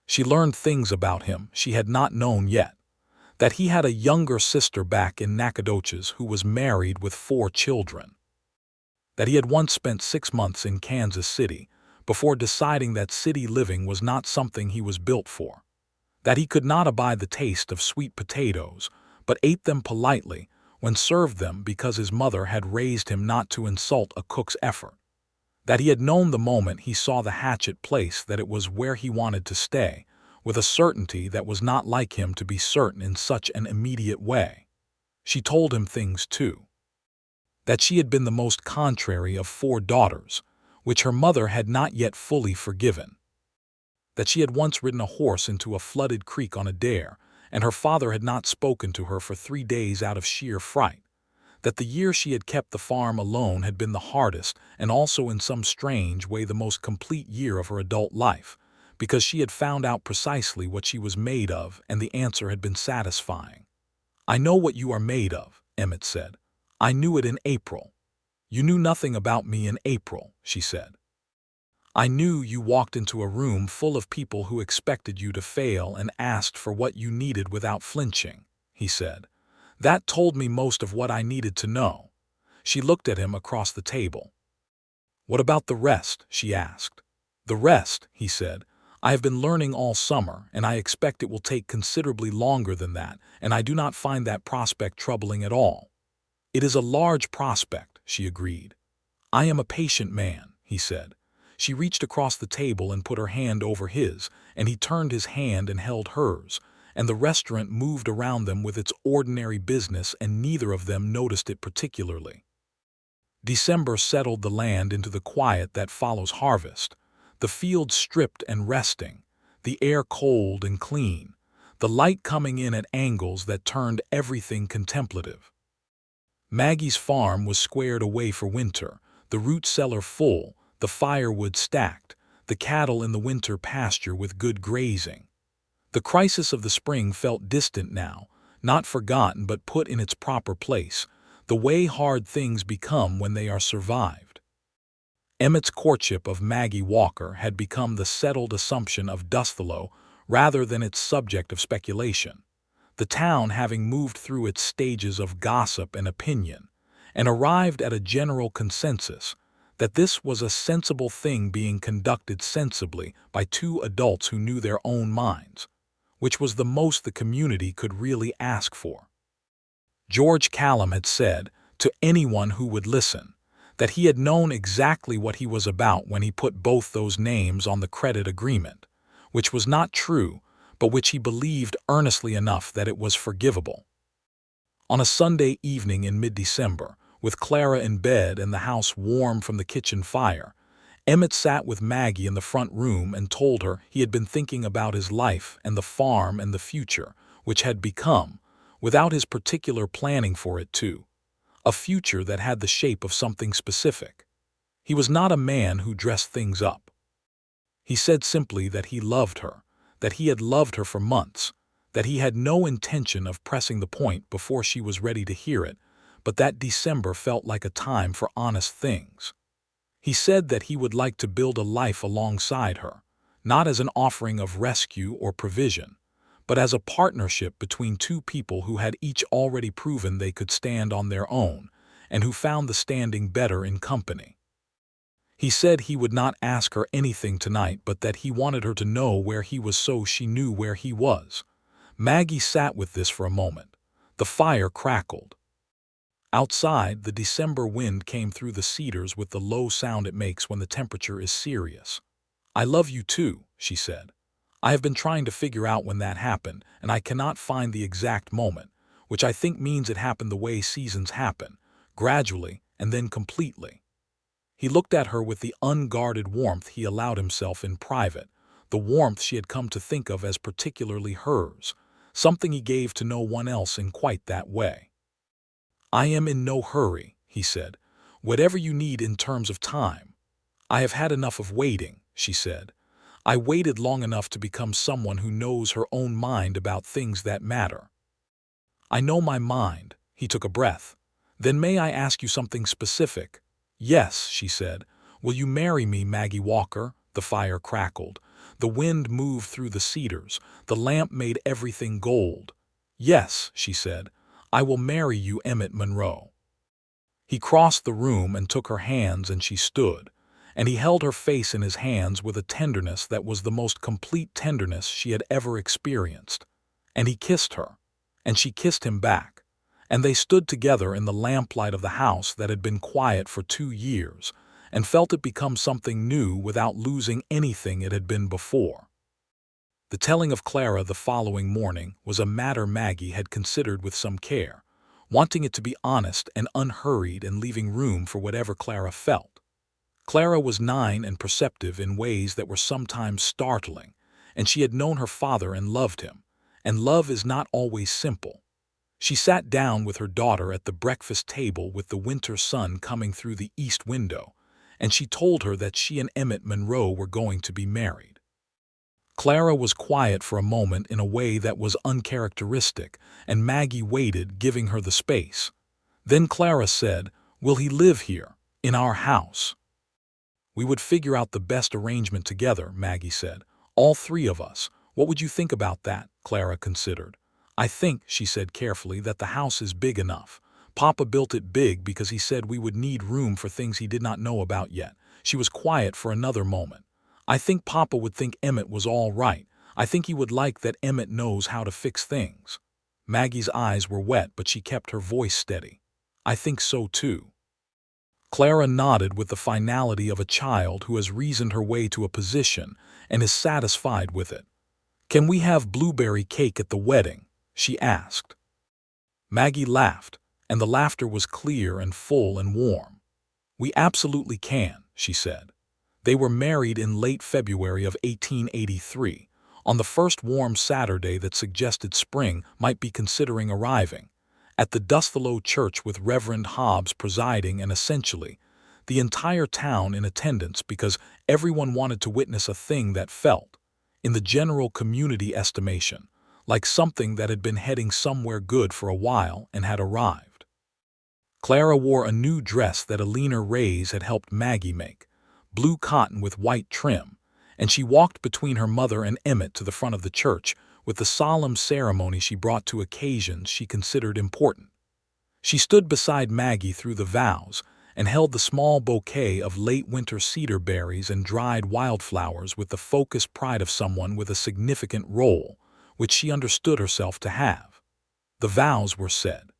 She learned things about him she had not known yet, that he had a younger sister back in Nacogdoches who was married with 4 children, that he had once spent 6 months in Kansas City before deciding that city living was not something he was built for, that he could not abide the taste of sweet potatoes, but ate them politely when served them because his mother had raised him not to insult a cook's effort, that he had known the moment he saw the hatchet place that it was where he wanted to stay, with a certainty that was not like him to be certain in such an immediate way. She told him things, too. That she had been the most contrary of 4 daughters, which her mother had not yet fully forgiven. That she had once ridden a horse into a flooded creek on a dare, and her father had not spoken to her for 3 days out of sheer fright. That the year she had kept the farm alone had been the hardest and also in some strange way the most complete year of her adult life, because she had found out precisely what she was made of, and the answer had been satisfying. "I know what you are made of," Emmett said. "I knew it in April." "You knew nothing about me in April," she said. "I knew you walked into a room full of people who expected you to fail and asked for what you needed without flinching," he said. "That told me most of what I needed to know." She looked at him across the table. "What about the rest?" she asked. "The rest," he said. "I have been learning all summer, and I expect it will take considerably longer than that, and I do not find that prospect troubling at all." "It is a large prospect," she agreed. "I am a patient man," he said. She reached across the table and put her hand over his, and he turned his hand and held hers, and the restaurant moved around them with its ordinary business, and neither of them noticed it particularly. December settled the land into the quiet that follows harvest, the fields stripped and resting, the air cold and clean, the light coming in at angles that turned everything contemplative. Maggie's farm was squared away for winter, the root cellar full, the firewood stacked, the cattle in the winter pasture with good grazing. The crisis of the spring felt distant now, not forgotten but put in its proper place, the way hard things become when they are survived. Emmett's courtship of Maggie Walker had become the settled assumption of Dusthallow rather than its subject of speculation, the town having moved through its stages of gossip and opinion, and arrived at a general consensus that this was a sensible thing being conducted sensibly by 2 adults who knew their own minds, which was the most the community could really ask for. George Callum had said, to anyone who would listen, that he had known exactly what he was about when he put both those names on the credit agreement, which was not true, but which he believed earnestly enough that it was forgivable. On a Sunday evening in mid-December, with Clara in bed and the house warm from the kitchen fire, Emmett sat with Maggie in the front room and told her he had been thinking about his life and the farm and the future, which had become, without his particular planning for it too, a future that had the shape of something specific. He was not a man who dressed things up. He said simply that he loved her, that he had loved her for months, that he had no intention of pressing the point before she was ready to hear it, but that December felt like a time for honest things. He said that he would like to build a life alongside her, not as an offering of rescue or provision, but as a partnership between 2 people who had each already proven they could stand on their own, and who found the standing better in company. He said he would not ask her anything tonight, but that he wanted her to know where he was so she knew where he was. Maggie sat with this for a moment. The fire crackled. Outside, the December wind came through the cedars with the low sound it makes when the temperature is serious. "I love you too," she said. "I have been trying to figure out when that happened, and I cannot find the exact moment, which I think means it happened the way seasons happen, gradually and then completely." He looked at her with the unguarded warmth he allowed himself in private, the warmth she had come to think of as particularly hers, something he gave to no one else in quite that way. "I am in no hurry," he said. Whatever you need in terms of time. I have had enough of waiting, she said. I waited long enough to become someone who knows her own mind about things that matter. I know my mind. He took a breath. Then may I ask you something specific? Yes, she said. Will you marry me, Maggie Walker? The fire crackled. The wind moved through the cedars. The lamp made everything gold. Yes, she said. I will marry you, Emmett Monroe. He crossed the room and took her hands, and she stood, and he held her face in his hands with a tenderness that was the most complete tenderness she had ever experienced. And he kissed her, and she kissed him back, and they stood together in the lamplight of the house that had been quiet for 2 years, and felt it become something new without losing anything it had been before. The telling of Clara the following morning was a matter Maggie had considered with some care, wanting it to be honest and unhurried and leaving room for whatever Clara felt. Clara was 9 and perceptive in ways that were sometimes startling, and she had known her father and loved him, and love is not always simple. She sat down with her daughter at the breakfast table with the winter sun coming through the east window, and she told her that she and Emmett Monroe were going to be married. Clara was quiet for a moment in a way that was uncharacteristic, and Maggie waited, giving her the space. Then Clara said, "Will he live here, in our house?" "We would figure out the best arrangement together," Maggie said. "All 3 of us. What would you think about that?" Clara considered. "I think," she said carefully, "that the house is big enough. Papa built it big because he said we would need room for things he did not know about yet." She was quiet for another moment. "I think Papa would think Emmett was all right. I think he would like that Emmett knows how to fix things." Maggie's eyes were wet, but she kept her voice steady. "I think so too." Clara nodded with the finality of a child who has reasoned her way to a position and is satisfied with it. "Can we have blueberry cake at the wedding?" she asked. Maggie laughed, and the laughter was clear and full and warm. "We absolutely can," she said. They were married in late February of 1883, on the first warm Saturday that suggested spring might be considering arriving, at the Dusthallow church with Reverend Hobbs presiding and essentially the entire town in attendance because everyone wanted to witness a thing that felt, in the general community estimation, like something that had been heading somewhere good for a while and had arrived. Clara wore a new dress that Alina Reyes had helped Maggie make, blue cotton with white trim, and she walked between her mother and Emmett to the front of the church with the solemn ceremony she brought to occasions she considered important. She stood beside Maggie through the vows and held the small bouquet of late winter cedar berries and dried wildflowers with the focused pride of someone with a significant role, which she understood herself to have. The vows were said.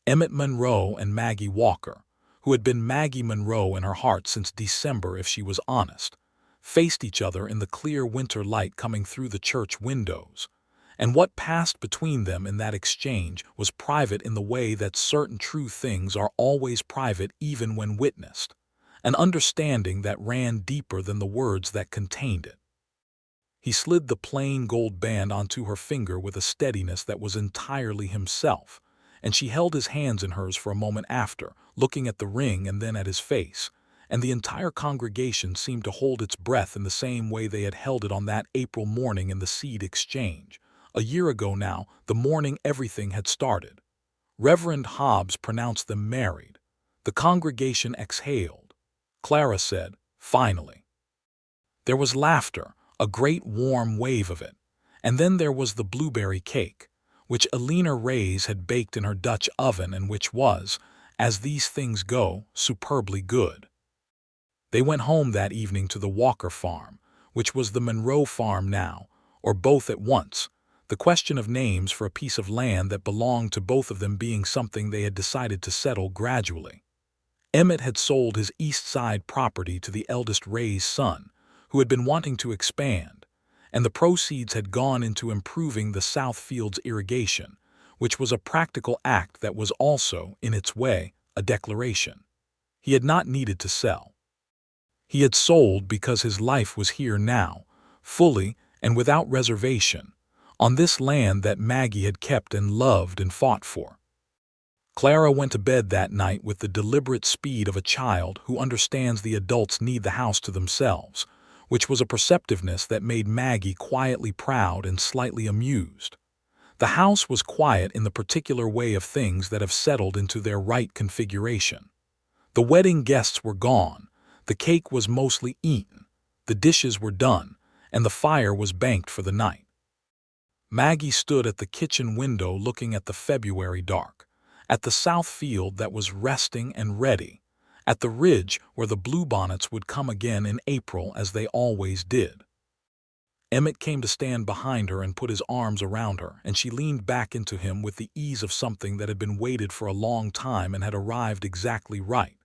Emmett Monroe and Maggie Walker, who had been Maggie Monroe in her heart since December if she was honest, faced each other in the clear winter light coming through the church windows, and what passed between them in that exchange was private in the way that certain true things are always private even when witnessed, an understanding that ran deeper than the words that contained it. He slid the plain gold band onto her finger with a steadiness that was entirely himself, and she held his hands in hers for a moment after, looking at the ring and then at his face, and the entire congregation seemed to hold its breath in the same way they had held it on that April morning in the seed exchange. A year ago now, the morning everything had started. Reverend Hobbs pronounced them married. The congregation exhaled. Clara said, "Finally." There was laughter, a great warm wave of it, and then there was the blueberry cake, which Alina Reyes had baked in her Dutch oven and which was, as these things go, superbly good. They went home that evening to the Walker farm, which was the Monroe farm now, or both at once, the question of names for a piece of land that belonged to both of them being something they had decided to settle gradually. Emmett had sold his East Side property to the eldest Reyes son, who had been wanting to expand, and the proceeds had gone into improving the South Fields irrigation, which was a practical act that was also, in its way, a declaration. He had not needed to sell. He had sold because his life was here now, fully and without reservation, on this land that Maggie had kept and loved and fought for. Clara went to bed that night with the deliberate speed of a child who understands the adults need the house to themselves, which was a perceptiveness that made Maggie quietly proud and slightly amused. The house was quiet in the particular way of things that have settled into their right configuration. The wedding guests were gone, the cake was mostly eaten, the dishes were done, and the fire was banked for the night. Maggie stood at the kitchen window looking at the February dark, at the south field that was resting and ready, at the ridge where the bluebonnets would come again in April as they always did. Emmett came to stand behind her and put his arms around her, and she leaned back into him with the ease of something that had been waited for a long time and had arrived exactly right.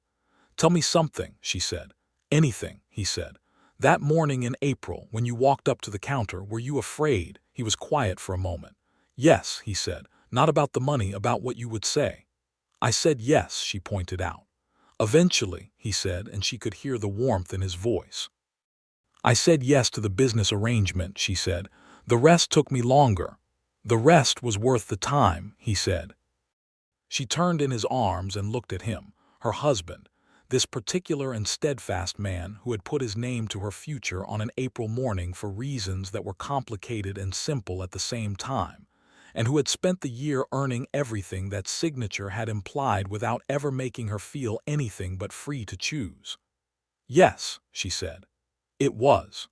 "Tell me something," she said. "Anything," he said. "That morning in April, when you walked up to the counter, were you afraid?" He was quiet for a moment. "Yes," he said. "Not about the money, about what you would say." "I said yes," she pointed out. "Eventually," he said, and she could hear the warmth in his voice. "I said yes to the business arrangement," she said. "The rest took me longer." "The rest was worth the time," he said. She turned in his arms and looked at him, her husband, this particular and steadfast man who had put his name to her future on an April morning for reasons that were complicated and simple at the same time, and who had spent the year earning everything that signature had implied without ever making her feel anything but free to choose. "Yes," she said. "It was."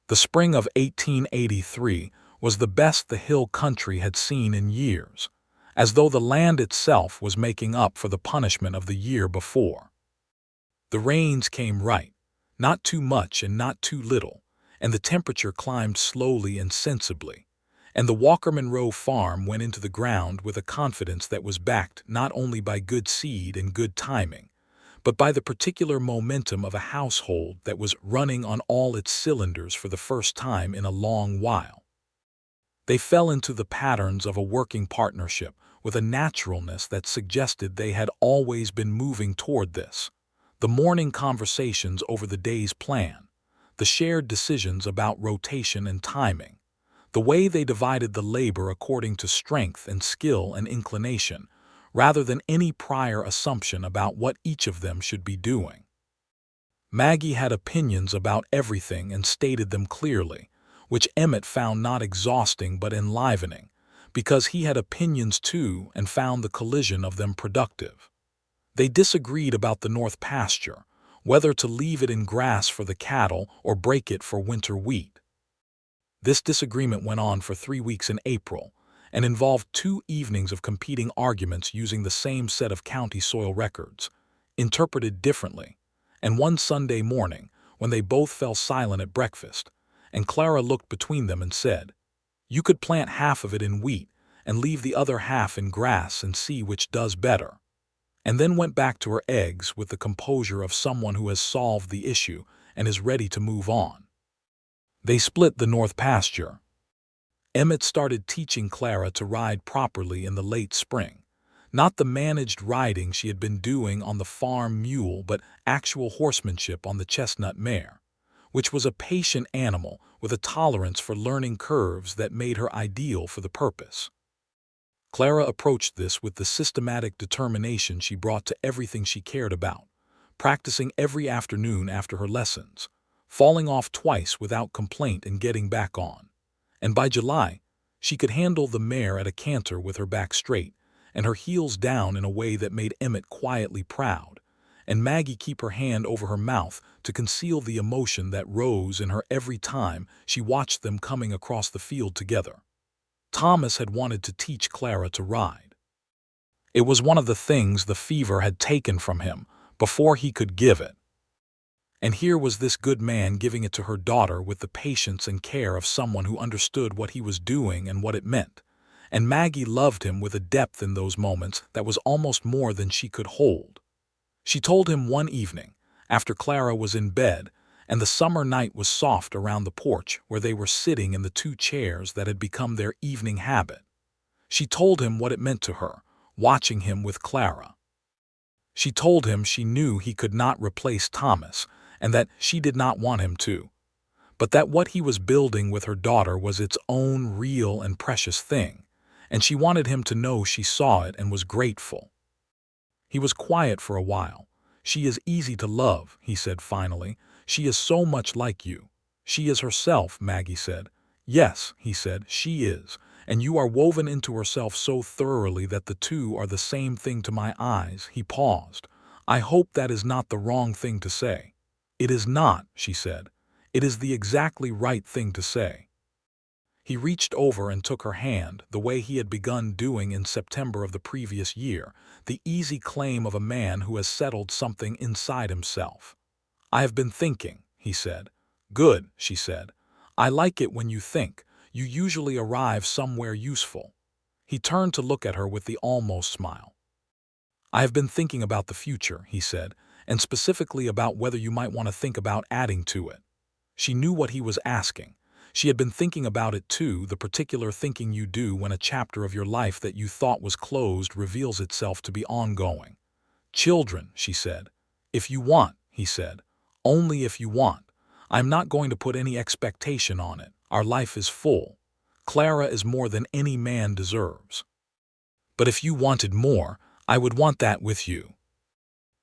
The spring of 1883 was the best the hill country had seen in years, as though the land itself was making up for the punishment of the year before. The rains came right, not too much and not too little, and the temperature climbed slowly and sensibly, and the Walker Monroe farm went into the ground with a confidence that was backed not only by good seed and good timing, but by the particular momentum of a household that was running on all its cylinders for the first time in a long while. They fell into the patterns of a working partnership with a naturalness that suggested they had always been moving toward this. The morning conversations over the day's plan, the shared decisions about rotation and timing, the way they divided the labor according to strength and skill and inclination, rather than any prior assumption about what each of them should be doing. Maggie had opinions about everything and stated them clearly, which Emmett found not exhausting but enlivening, because he had opinions too and found the collision of them productive. They disagreed about the north pasture, whether to leave it in grass for the cattle or break it for winter wheat. This disagreement went on for 3 weeks in April, and involved 2 evenings of competing arguments using the same set of county soil records, interpreted differently, and one Sunday morning, when they both fell silent at breakfast, and Clara looked between them and said, "You could plant half of it in wheat and leave the other half in grass and see which does better," and then went back to her eggs with the composure of someone who has solved the issue and is ready to move on. They split the north pasture. Emmett started teaching Clara to ride properly in the late spring, not the managed riding she had been doing on the farm mule but actual horsemanship on the chestnut mare, which was a patient animal with a tolerance for learning curves that made her ideal for the purpose. Clara approached this with the systematic determination she brought to everything she cared about, practicing every afternoon after her lessons, falling off twice without complaint and getting back on. And by July, she could handle the mare at a canter with her back straight and her heels down in a way that made Emmett quietly proud, and Maggie keep her hand over her mouth to conceal the emotion that rose in her every time she watched them coming across the field together. Thomas had wanted to teach Clara to ride. It was one of the things the fever had taken from him before he could give it. And here was this good man giving it to her daughter with the patience and care of someone who understood what he was doing and what it meant. And Maggie loved him with a depth in those moments that was almost more than she could hold. She told him one evening, after Clara was in bed, and the summer night was soft around the porch where they were sitting in the 2 chairs that had become their evening habit. She told him what it meant to her, watching him with Clara. She told him she knew he could not replace Thomas, and that she did not want him to, but that what he was building with her daughter was its own real and precious thing, and she wanted him to know she saw it and was grateful. He was quiet for a while. "She is easy to love," he said finally. "She is so much like you." "She is herself," Maggie said. "Yes," he said, "she is, and you are woven into herself so thoroughly that the two are the same thing to my eyes." He paused. "I hope that is not the wrong thing to say." "It is not," she said. "It is the exactly right thing to say." He reached over and took her hand, the way he had begun doing in September of the previous year, the easy claim of a man who has settled something inside himself. "I have been thinking," he said. "Good," she said. "I like it when you think. You usually arrive somewhere useful." He turned to look at her with the almost smile. "I have been thinking about the future," he said, "and specifically about whether you might want to think about adding to it." She knew what he was asking. She had been thinking about it too, the particular thinking you do when a chapter of your life that you thought was closed reveals itself to be ongoing. "Children," she said. "If you want," he said. "Only if you want. I'm not going to put any expectation on it. Our life is full. Clara is more than any man deserves. But if you wanted more, I would want that with you."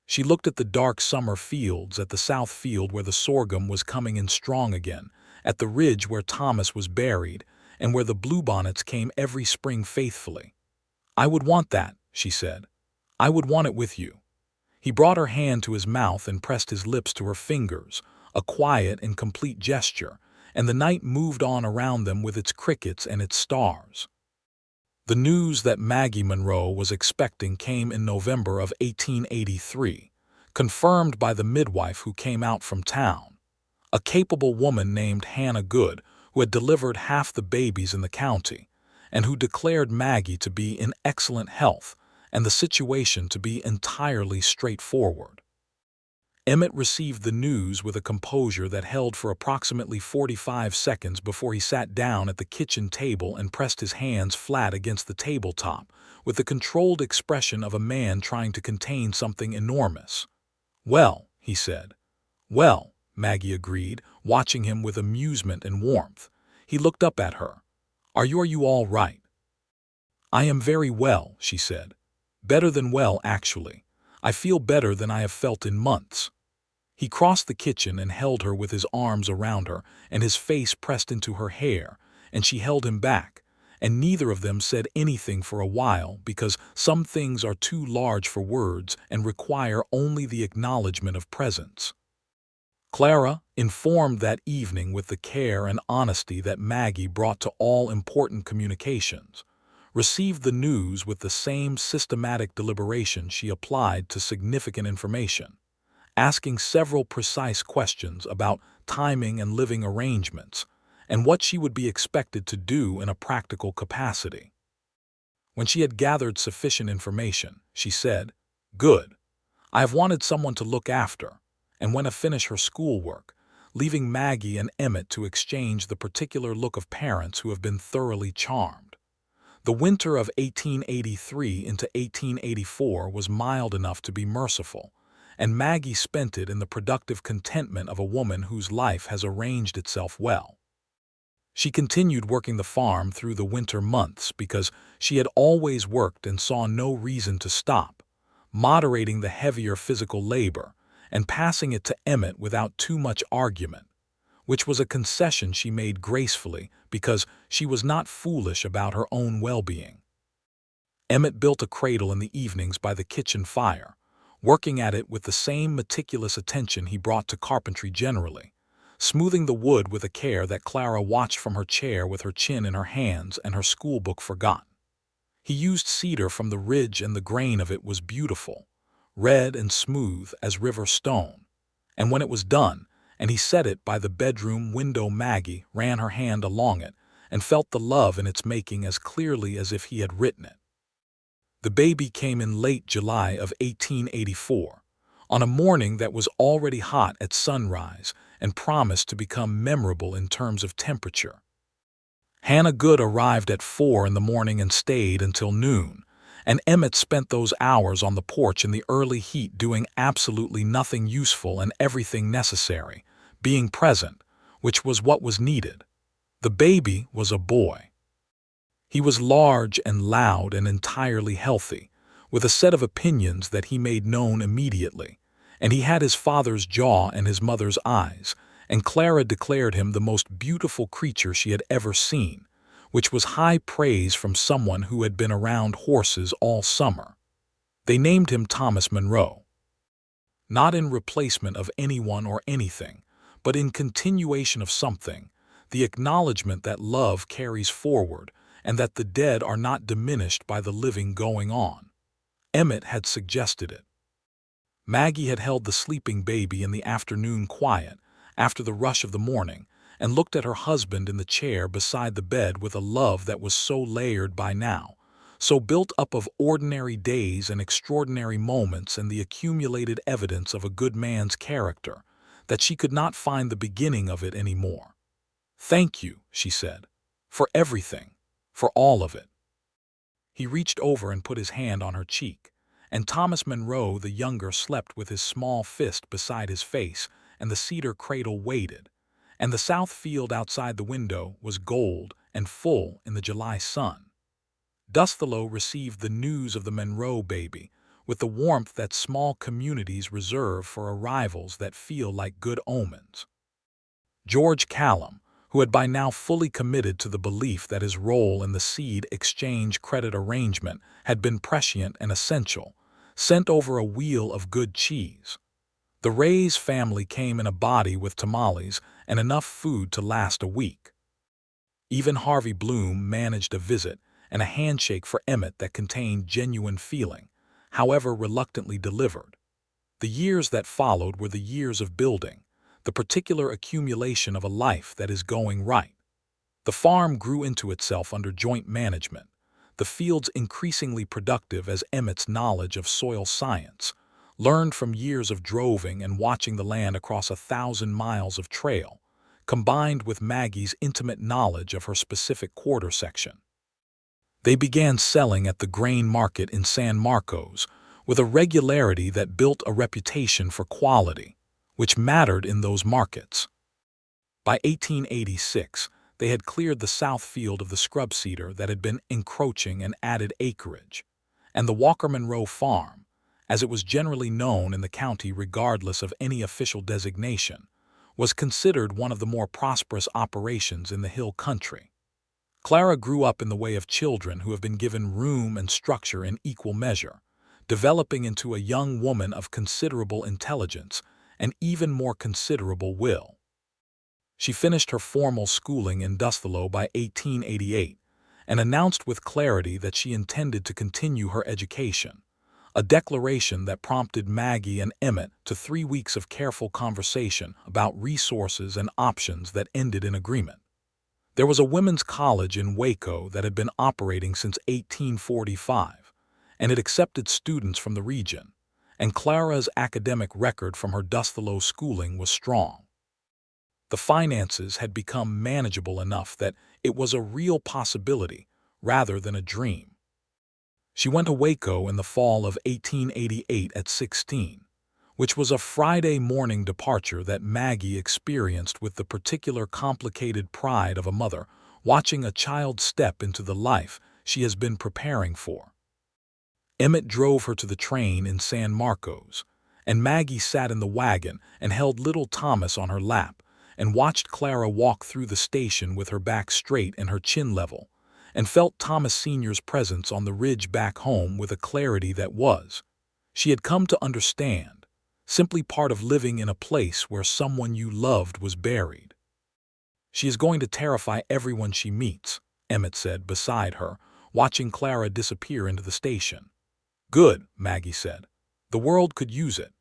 She looked at the dark summer fields, at the south field where the sorghum was coming in strong again, at the ridge where Thomas was buried, and where the bluebonnets came every spring faithfully. "I would want that," she said. "I would want it with you." He brought her hand to his mouth and pressed his lips to her fingers, a quiet and complete gesture, and the night moved on around them with its crickets and its stars. The news that Maggie Monroe was expecting came in November of 1883, confirmed by the midwife who came out from town, a capable woman named Hannah Good, who had delivered half the babies in the county, and who declared Maggie to be in excellent health and the situation to be entirely straightforward. Emmett received the news with a composure that held for approximately 45 seconds before he sat down at the kitchen table and pressed his hands flat against the tabletop, with the controlled expression of a man trying to contain something enormous. "Well," he said. "Well," Maggie agreed, watching him with amusement and warmth. He looked up at her. Are you all right?" "I am very well," she said. "Better than well, actually. I feel better than I have felt in months." He crossed the kitchen and held her with his arms around her and his face pressed into her hair, and she held him back, and neither of them said anything for a while because some things are too large for words and require only the acknowledgement of presence. Clara, informed that evening with the care and honesty that Maggie brought to all important communications, received the news with the same systematic deliberation she applied to significant information, asking several precise questions about timing and living arrangements, and what she would be expected to do in a practical capacity. When she had gathered sufficient information, she said, "Good. I have wanted someone to look after," and went to finish her schoolwork, leaving Maggie and Emmett to exchange the particular look of parents who have been thoroughly charmed. The winter of 1883 into 1884 was mild enough to be merciful, and Maggie spent it in the productive contentment of a woman whose life has arranged itself well. She continued working the farm through the winter months because she had always worked and saw no reason to stop, moderating the heavier physical labor and passing it to Emmett without too much argument, which was a concession she made gracefully because she was not foolish about her own well-being. Emmett built a cradle in the evenings by the kitchen fire, working at it with the same meticulous attention he brought to carpentry generally, smoothing the wood with a care that Clara watched from her chair with her chin in her hands and her schoolbook forgotten. He used cedar from the ridge, and the grain of it was beautiful, red and smooth as river stone, and when it was done, and he set it by the bedroom window, Maggie ran her hand along it and felt the love in its making as clearly as if he had written it. The baby came in late July of 1884, on a morning that was already hot at sunrise and promised to become memorable in terms of temperature. Hannah Good arrived at 4 in the morning and stayed until noon, and Emmett spent those hours on the porch in the early heat doing absolutely nothing useful and everything necessary, being present, which was what was needed. The baby was a boy. He was large and loud and entirely healthy, with a set of opinions that he made known immediately, and he had his father's jaw and his mother's eyes, and Clara declared him the most beautiful creature she had ever seen, which was high praise from someone who had been around horses all summer. They named him Thomas Monroe, not in replacement of anyone or anything, but in continuation of something, the acknowledgement that love carries forward and that the dead are not diminished by the living going on. Emmett had suggested it. Maggie had held the sleeping baby in the afternoon quiet, after the rush of the morning, and looked at her husband in the chair beside the bed with a love that was so layered by now, so built up of ordinary days and extraordinary moments and the accumulated evidence of a good man's character, that she could not find the beginning of it any more. "Thank you," she said, "for everything, for all of it." He reached over and put his hand on her cheek, and Thomas Monroe the younger slept with his small fist beside his face, and the cedar cradle waited, and the south field outside the window was gold and full in the July sun. Dusthallow received the news of the Monroe baby with the warmth that small communities reserve for arrivals that feel like good omens. George Callum, who had by now fully committed to the belief that his role in the seed exchange credit arrangement had been prescient and essential, sent over a wheel of good cheese. The Ray's family came in a body with tamales and enough food to last a week. Even Harvey Bloom managed a visit and a handshake for Emmett that contained genuine feeling, however reluctantly delivered. The years that followed were the years of building, the particular accumulation of a life that is going right. The farm grew into itself under joint management, the fields increasingly productive as Emmett's knowledge of soil science, learned from years of droving and watching the land across 1,000 miles of trail, combined with Maggie's intimate knowledge of her specific quarter section. They began selling at the grain market in San Marcos with a regularity that built a reputation for quality, which mattered in those markets. By 1886, they had cleared the south field of the scrub cedar that had been encroaching and added acreage, and the Walker Monroe farm, as it was generally known in the county regardless of any official designation, was considered one of the more prosperous operations in the hill country. Clara grew up in the way of children who have been given room and structure in equal measure, developing into a young woman of considerable intelligence and even more considerable will. She finished her formal schooling in Dusthallow by 1888 and announced with clarity that she intended to continue her education, a declaration that prompted Maggie and Emmett to 3 weeks of careful conversation about resources and options that ended in agreement. There was a women's college in Waco that had been operating since 1845, and it accepted students from the region, and Clara's academic record from her Dusthallow schooling was strong. The finances had become manageable enough that it was a real possibility rather than a dream. She went to Waco in the fall of 1888 at 16, which was a Friday morning departure that Maggie experienced with the particular complicated pride of a mother watching a child step into the life she has been preparing for. Emmett drove her to the train in San Marcos, and Maggie sat in the wagon and held little Thomas on her lap and watched Clara walk through the station with her back straight and her chin level, and felt Thomas Sr.'s presence on the ridge back home with a clarity that was, she had come to understand, simply part of living in a place where someone you loved was buried. "She is going to terrify everyone she meets," Emmett said beside her, watching Clara disappear into the station. "Good," Maggie said. "The world could use it."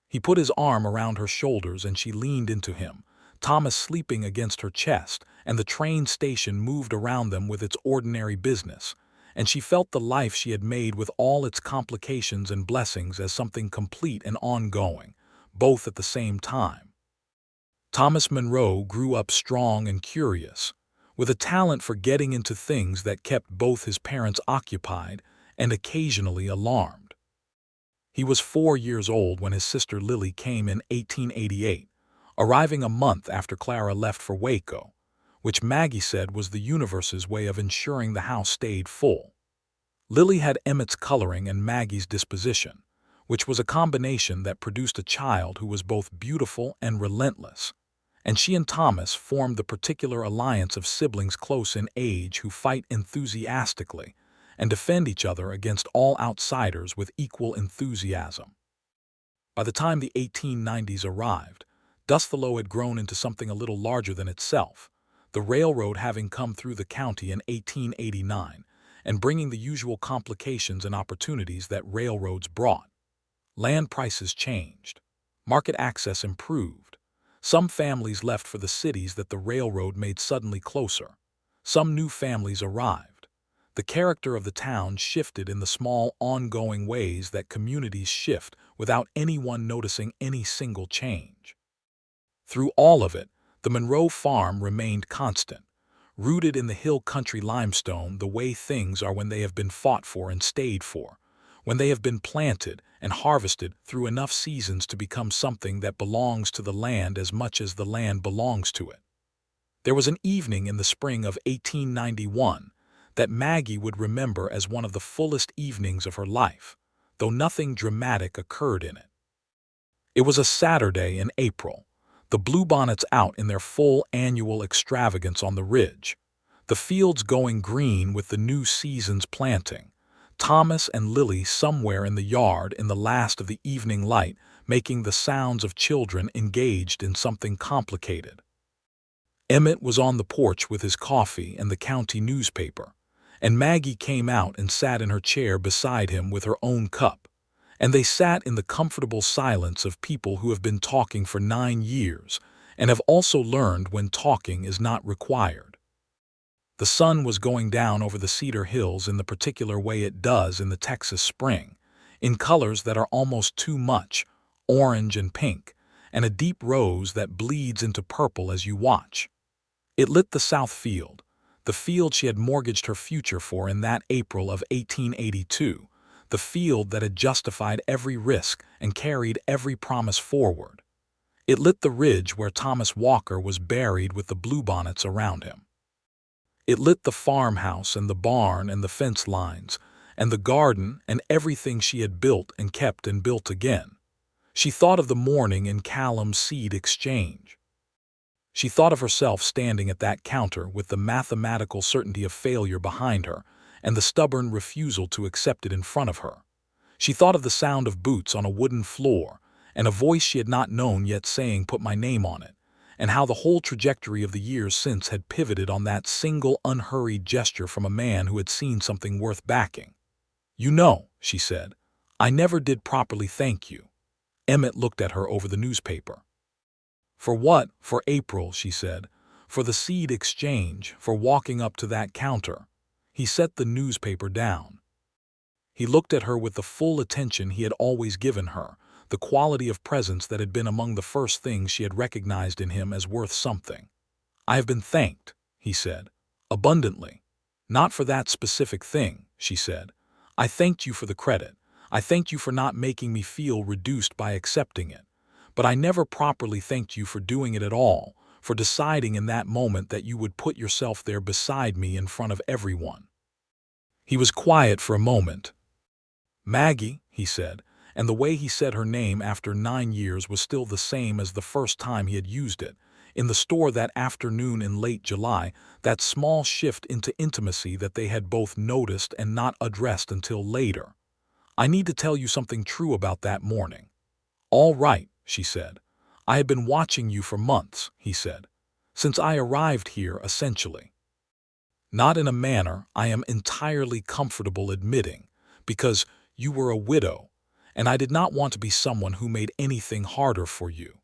He put his arm around her shoulders and she leaned into him, Thomas sleeping against her chest, and the train station moved around them with its ordinary business, and she felt the life she had made with all its complications and blessings as something complete and ongoing, both at the same time. Thomas Monroe grew up strong and curious, with a talent for getting into things that kept both his parents occupied and occasionally alarmed. He was 4 years old when his sister Lily came in 1888, arriving a month after Clara left for Waco, which Maggie said was the universe's way of ensuring the house stayed full. Lily had Emmett's coloring and Maggie's disposition, which was a combination that produced a child who was both beautiful and relentless. And she and Thomas formed the particular alliance of siblings close in age who fight enthusiastically and defend each other against all outsiders with equal enthusiasm. By the time the 1890s arrived, Dusthallow had grown into something a little larger than itself, the railroad having come through the county in 1889 and bringing the usual complications and opportunities that railroads brought. Land prices changed. Market access improved. Some families left for the cities that the railroad made suddenly closer. Some new families arrived. The character of the town shifted in the small, ongoing ways that communities shift without anyone noticing any single change. Through all of it, the Monroe farm remained constant, rooted in the hill country limestone the way things are when they have been fought for and stayed for, when they have been planted and harvested through enough seasons to become something that belongs to the land as much as the land belongs to it. There was an evening in the spring of 1891 that Maggie would remember as one of the fullest evenings of her life, though nothing dramatic occurred in it. It was a Saturday in April, the bluebonnets out in their full annual extravagance on the ridge, the fields going green with the new season's planting, Thomas and Lily somewhere in the yard in the last of the evening light making the sounds of children engaged in something complicated. Emmett was on the porch with his coffee and the county newspaper, and Maggie came out and sat in her chair beside him with her own cup, and they sat in the comfortable silence of people who have been talking for 9 years and have also learned when talking is not required. The sun was going down over the Cedar Hills in the particular way it does in the Texas spring, in colors that are almost too much, orange and pink, and a deep rose that bleeds into purple as you watch. It lit the south field, the field she had mortgaged her future for in that April of 1882, the field that had justified every risk and carried every promise forward. It lit the ridge where Thomas Walker was buried with the bluebonnets around him. It lit the farmhouse and the barn and the fence lines and the garden and everything she had built and kept and built again. She thought of the morning in Callum's seed exchange. She thought of herself standing at that counter with the mathematical certainty of failure behind her and the stubborn refusal to accept it in front of her. She thought of the sound of boots on a wooden floor and a voice she had not known yet saying, "Put my name on it," and how the whole trajectory of the years since had pivoted on that single unhurried gesture from a man who had seen something worth backing. "You know," she said, "I never did properly thank you." Emmett looked at her over the newspaper. "For what?" "For April," she said. "For the seed exchange, for walking up to that counter." He set the newspaper down. He looked at her with the full attention he had always given her, the quality of presence that had been among the first things she had recognized in him as worth something. "I have been thanked," he said, "abundantly." "Not for that specific thing," she said. "I thanked you for the credit. I thanked you for not making me feel reduced by accepting it. But I never properly thanked you for doing it at all, for deciding in that moment that you would put yourself there beside me in front of everyone." He was quiet for a moment. "Maggie," he said, and the way he said her name after 9 years was still the same as the first time he had used it, in the store that afternoon in late July, that small shift into intimacy that they had both noticed and not addressed until later. "I need to tell you something true about that morning." "All right," she said. "I had been watching you for months," he said. "Since I arrived here, essentially. Not in a manner I am entirely comfortable admitting, because you were a widow, and I did not want to be someone who made anything harder for you.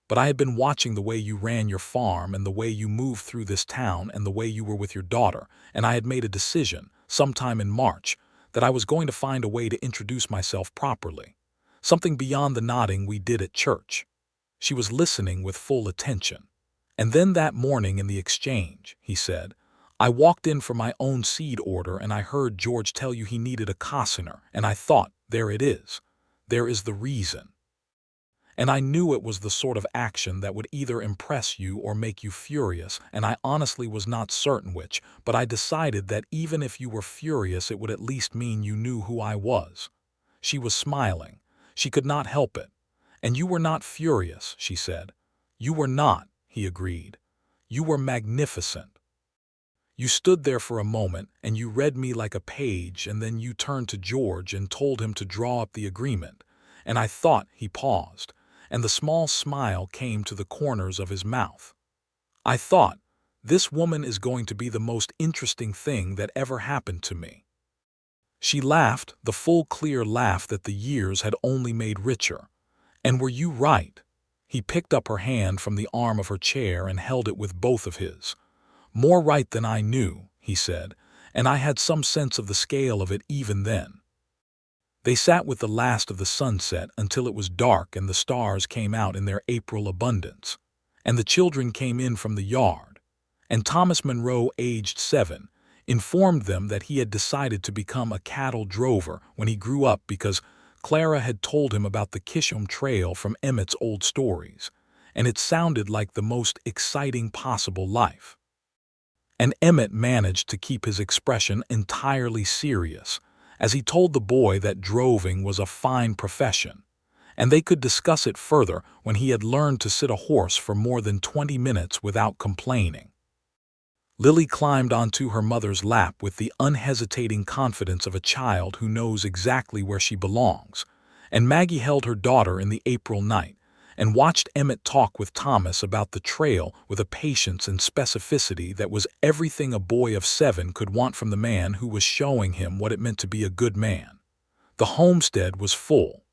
But I had been watching the way you ran your farm and the way you moved through this town and the way you were with your daughter, and I had made a decision, sometime in March, that I was going to find a way to introduce myself properly, something beyond the nodding we did at church." She was listening with full attention. "And then that morning in the exchange," he said, "I walked in for my own seed order and I heard George tell you he needed a Cosigned, and I thought, there it is. There is the reason." And I knew it was the sort of action that would either impress you or make you furious, and I honestly was not certain which, but I decided that even if you were furious it would at least mean you knew who I was. She was smiling. She could not help it. And you were not furious, she said. You were not, he agreed. You were magnificent. You stood there for a moment, and you read me like a page, and then you turned to George and told him to draw up the agreement. And I thought, he paused, and the small smile came to the corners of his mouth. I thought, this woman is going to be the most interesting thing that ever happened to me. She laughed, the full clear laugh that the years had only made richer. And were you right? He picked up her hand from the arm of her chair and held it with both of his. More right than I knew, he said, and I had some sense of the scale of it even then. They sat with the last of the sunset until it was dark and the stars came out in their April abundance. And the children came in from the yard. And Thomas Monroe, aged 7, informed them that he had decided to become a cattle drover when he grew up because Clara had told him about the Kishom Trail from Emmett's old stories, and it sounded like the most exciting possible life. And Emmett managed to keep his expression entirely serious, as he told the boy that droving was a fine profession, and they could discuss it further when he had learned to sit a horse for more than 20 minutes without complaining. Lily climbed onto her mother's lap with the unhesitating confidence of a child who knows exactly where she belongs, and Maggie held her daughter in the April night and watched Emmett talk with Thomas about the trail with a patience and specificity that was everything a boy of 7 could want from the man who was showing him what it meant to be a good man. The homestead was full.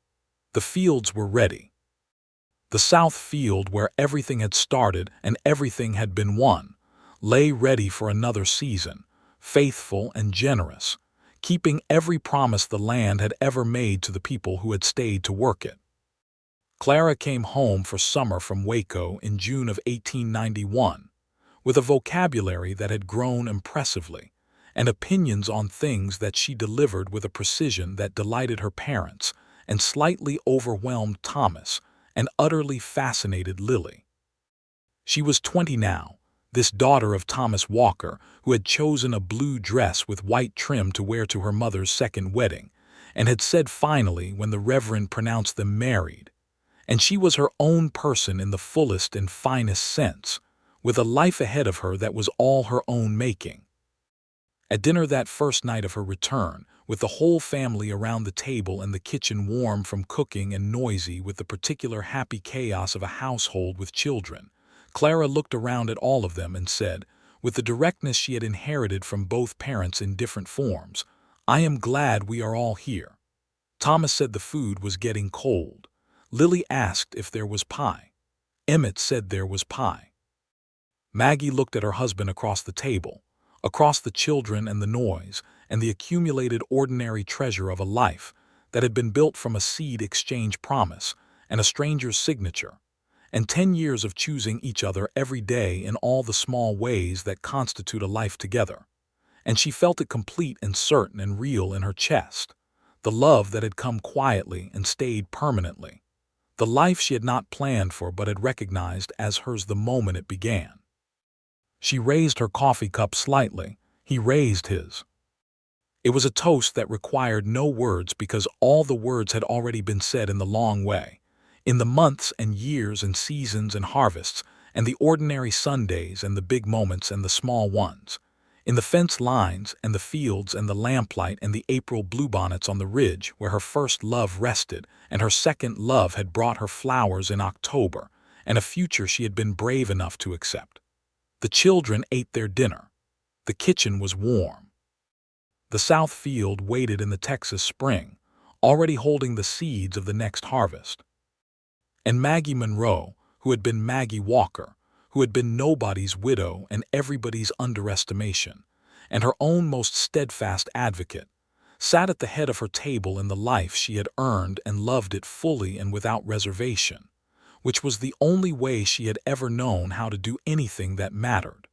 The fields were ready. The south field where everything had started and everything had been won lay ready for another season, faithful and generous, keeping every promise the land had ever made to the people who had stayed to work it. Clara came home for summer from Waco in June of 1891, with a vocabulary that had grown impressively, and opinions on things that she delivered with a precision that delighted her parents and slightly overwhelmed Thomas and utterly fascinated Lily. She was 20 now, this daughter of Thomas Walker, who had chosen a blue dress with white trim to wear to her mother's second wedding, and had said finally when the Reverend pronounced them married. And she was her own person in the fullest and finest sense, with a life ahead of her that was all her own making. At dinner that first night of her return, with the whole family around the table and the kitchen warm from cooking and noisy with the particular happy chaos of a household with children, Clara looked around at all of them and said, with the directness she had inherited from both parents in different forms, "I am glad we are all here." Thomas said the food was getting cold. Lily asked if there was pie. Emmett said there was pie. Maggie looked at her husband across the table, across the children and the noise, and the accumulated ordinary treasure of a life that had been built from a seed exchange promise and a stranger's signature, and 10 years of choosing each other every day in all the small ways that constitute a life together. And she felt it complete and certain and real in her chest, the love that had come quietly and stayed permanently, the life she had not planned for but had recognized as hers the moment it began. She raised her coffee cup slightly. He raised his. It was a toast that required no words because all the words had already been said in the long way, in the months and years and seasons and harvests, and the ordinary Sundays and the big moments and the small ones, in the fence lines and the fields and the lamplight and the April bluebonnets on the ridge where her first love rested and her second love had brought her flowers in October and a future she had been brave enough to accept. The children ate their dinner. The kitchen was warm. The south field waited in the Texas spring, already holding the seeds of the next harvest. And Maggie Monroe, who had been Maggie Walker, who had been nobody's widow and everybody's underestimation, and her own most steadfast advocate, sat at the head of her table in the life she had earned and loved it fully and without reservation, which was the only way she had ever known how to do anything that mattered.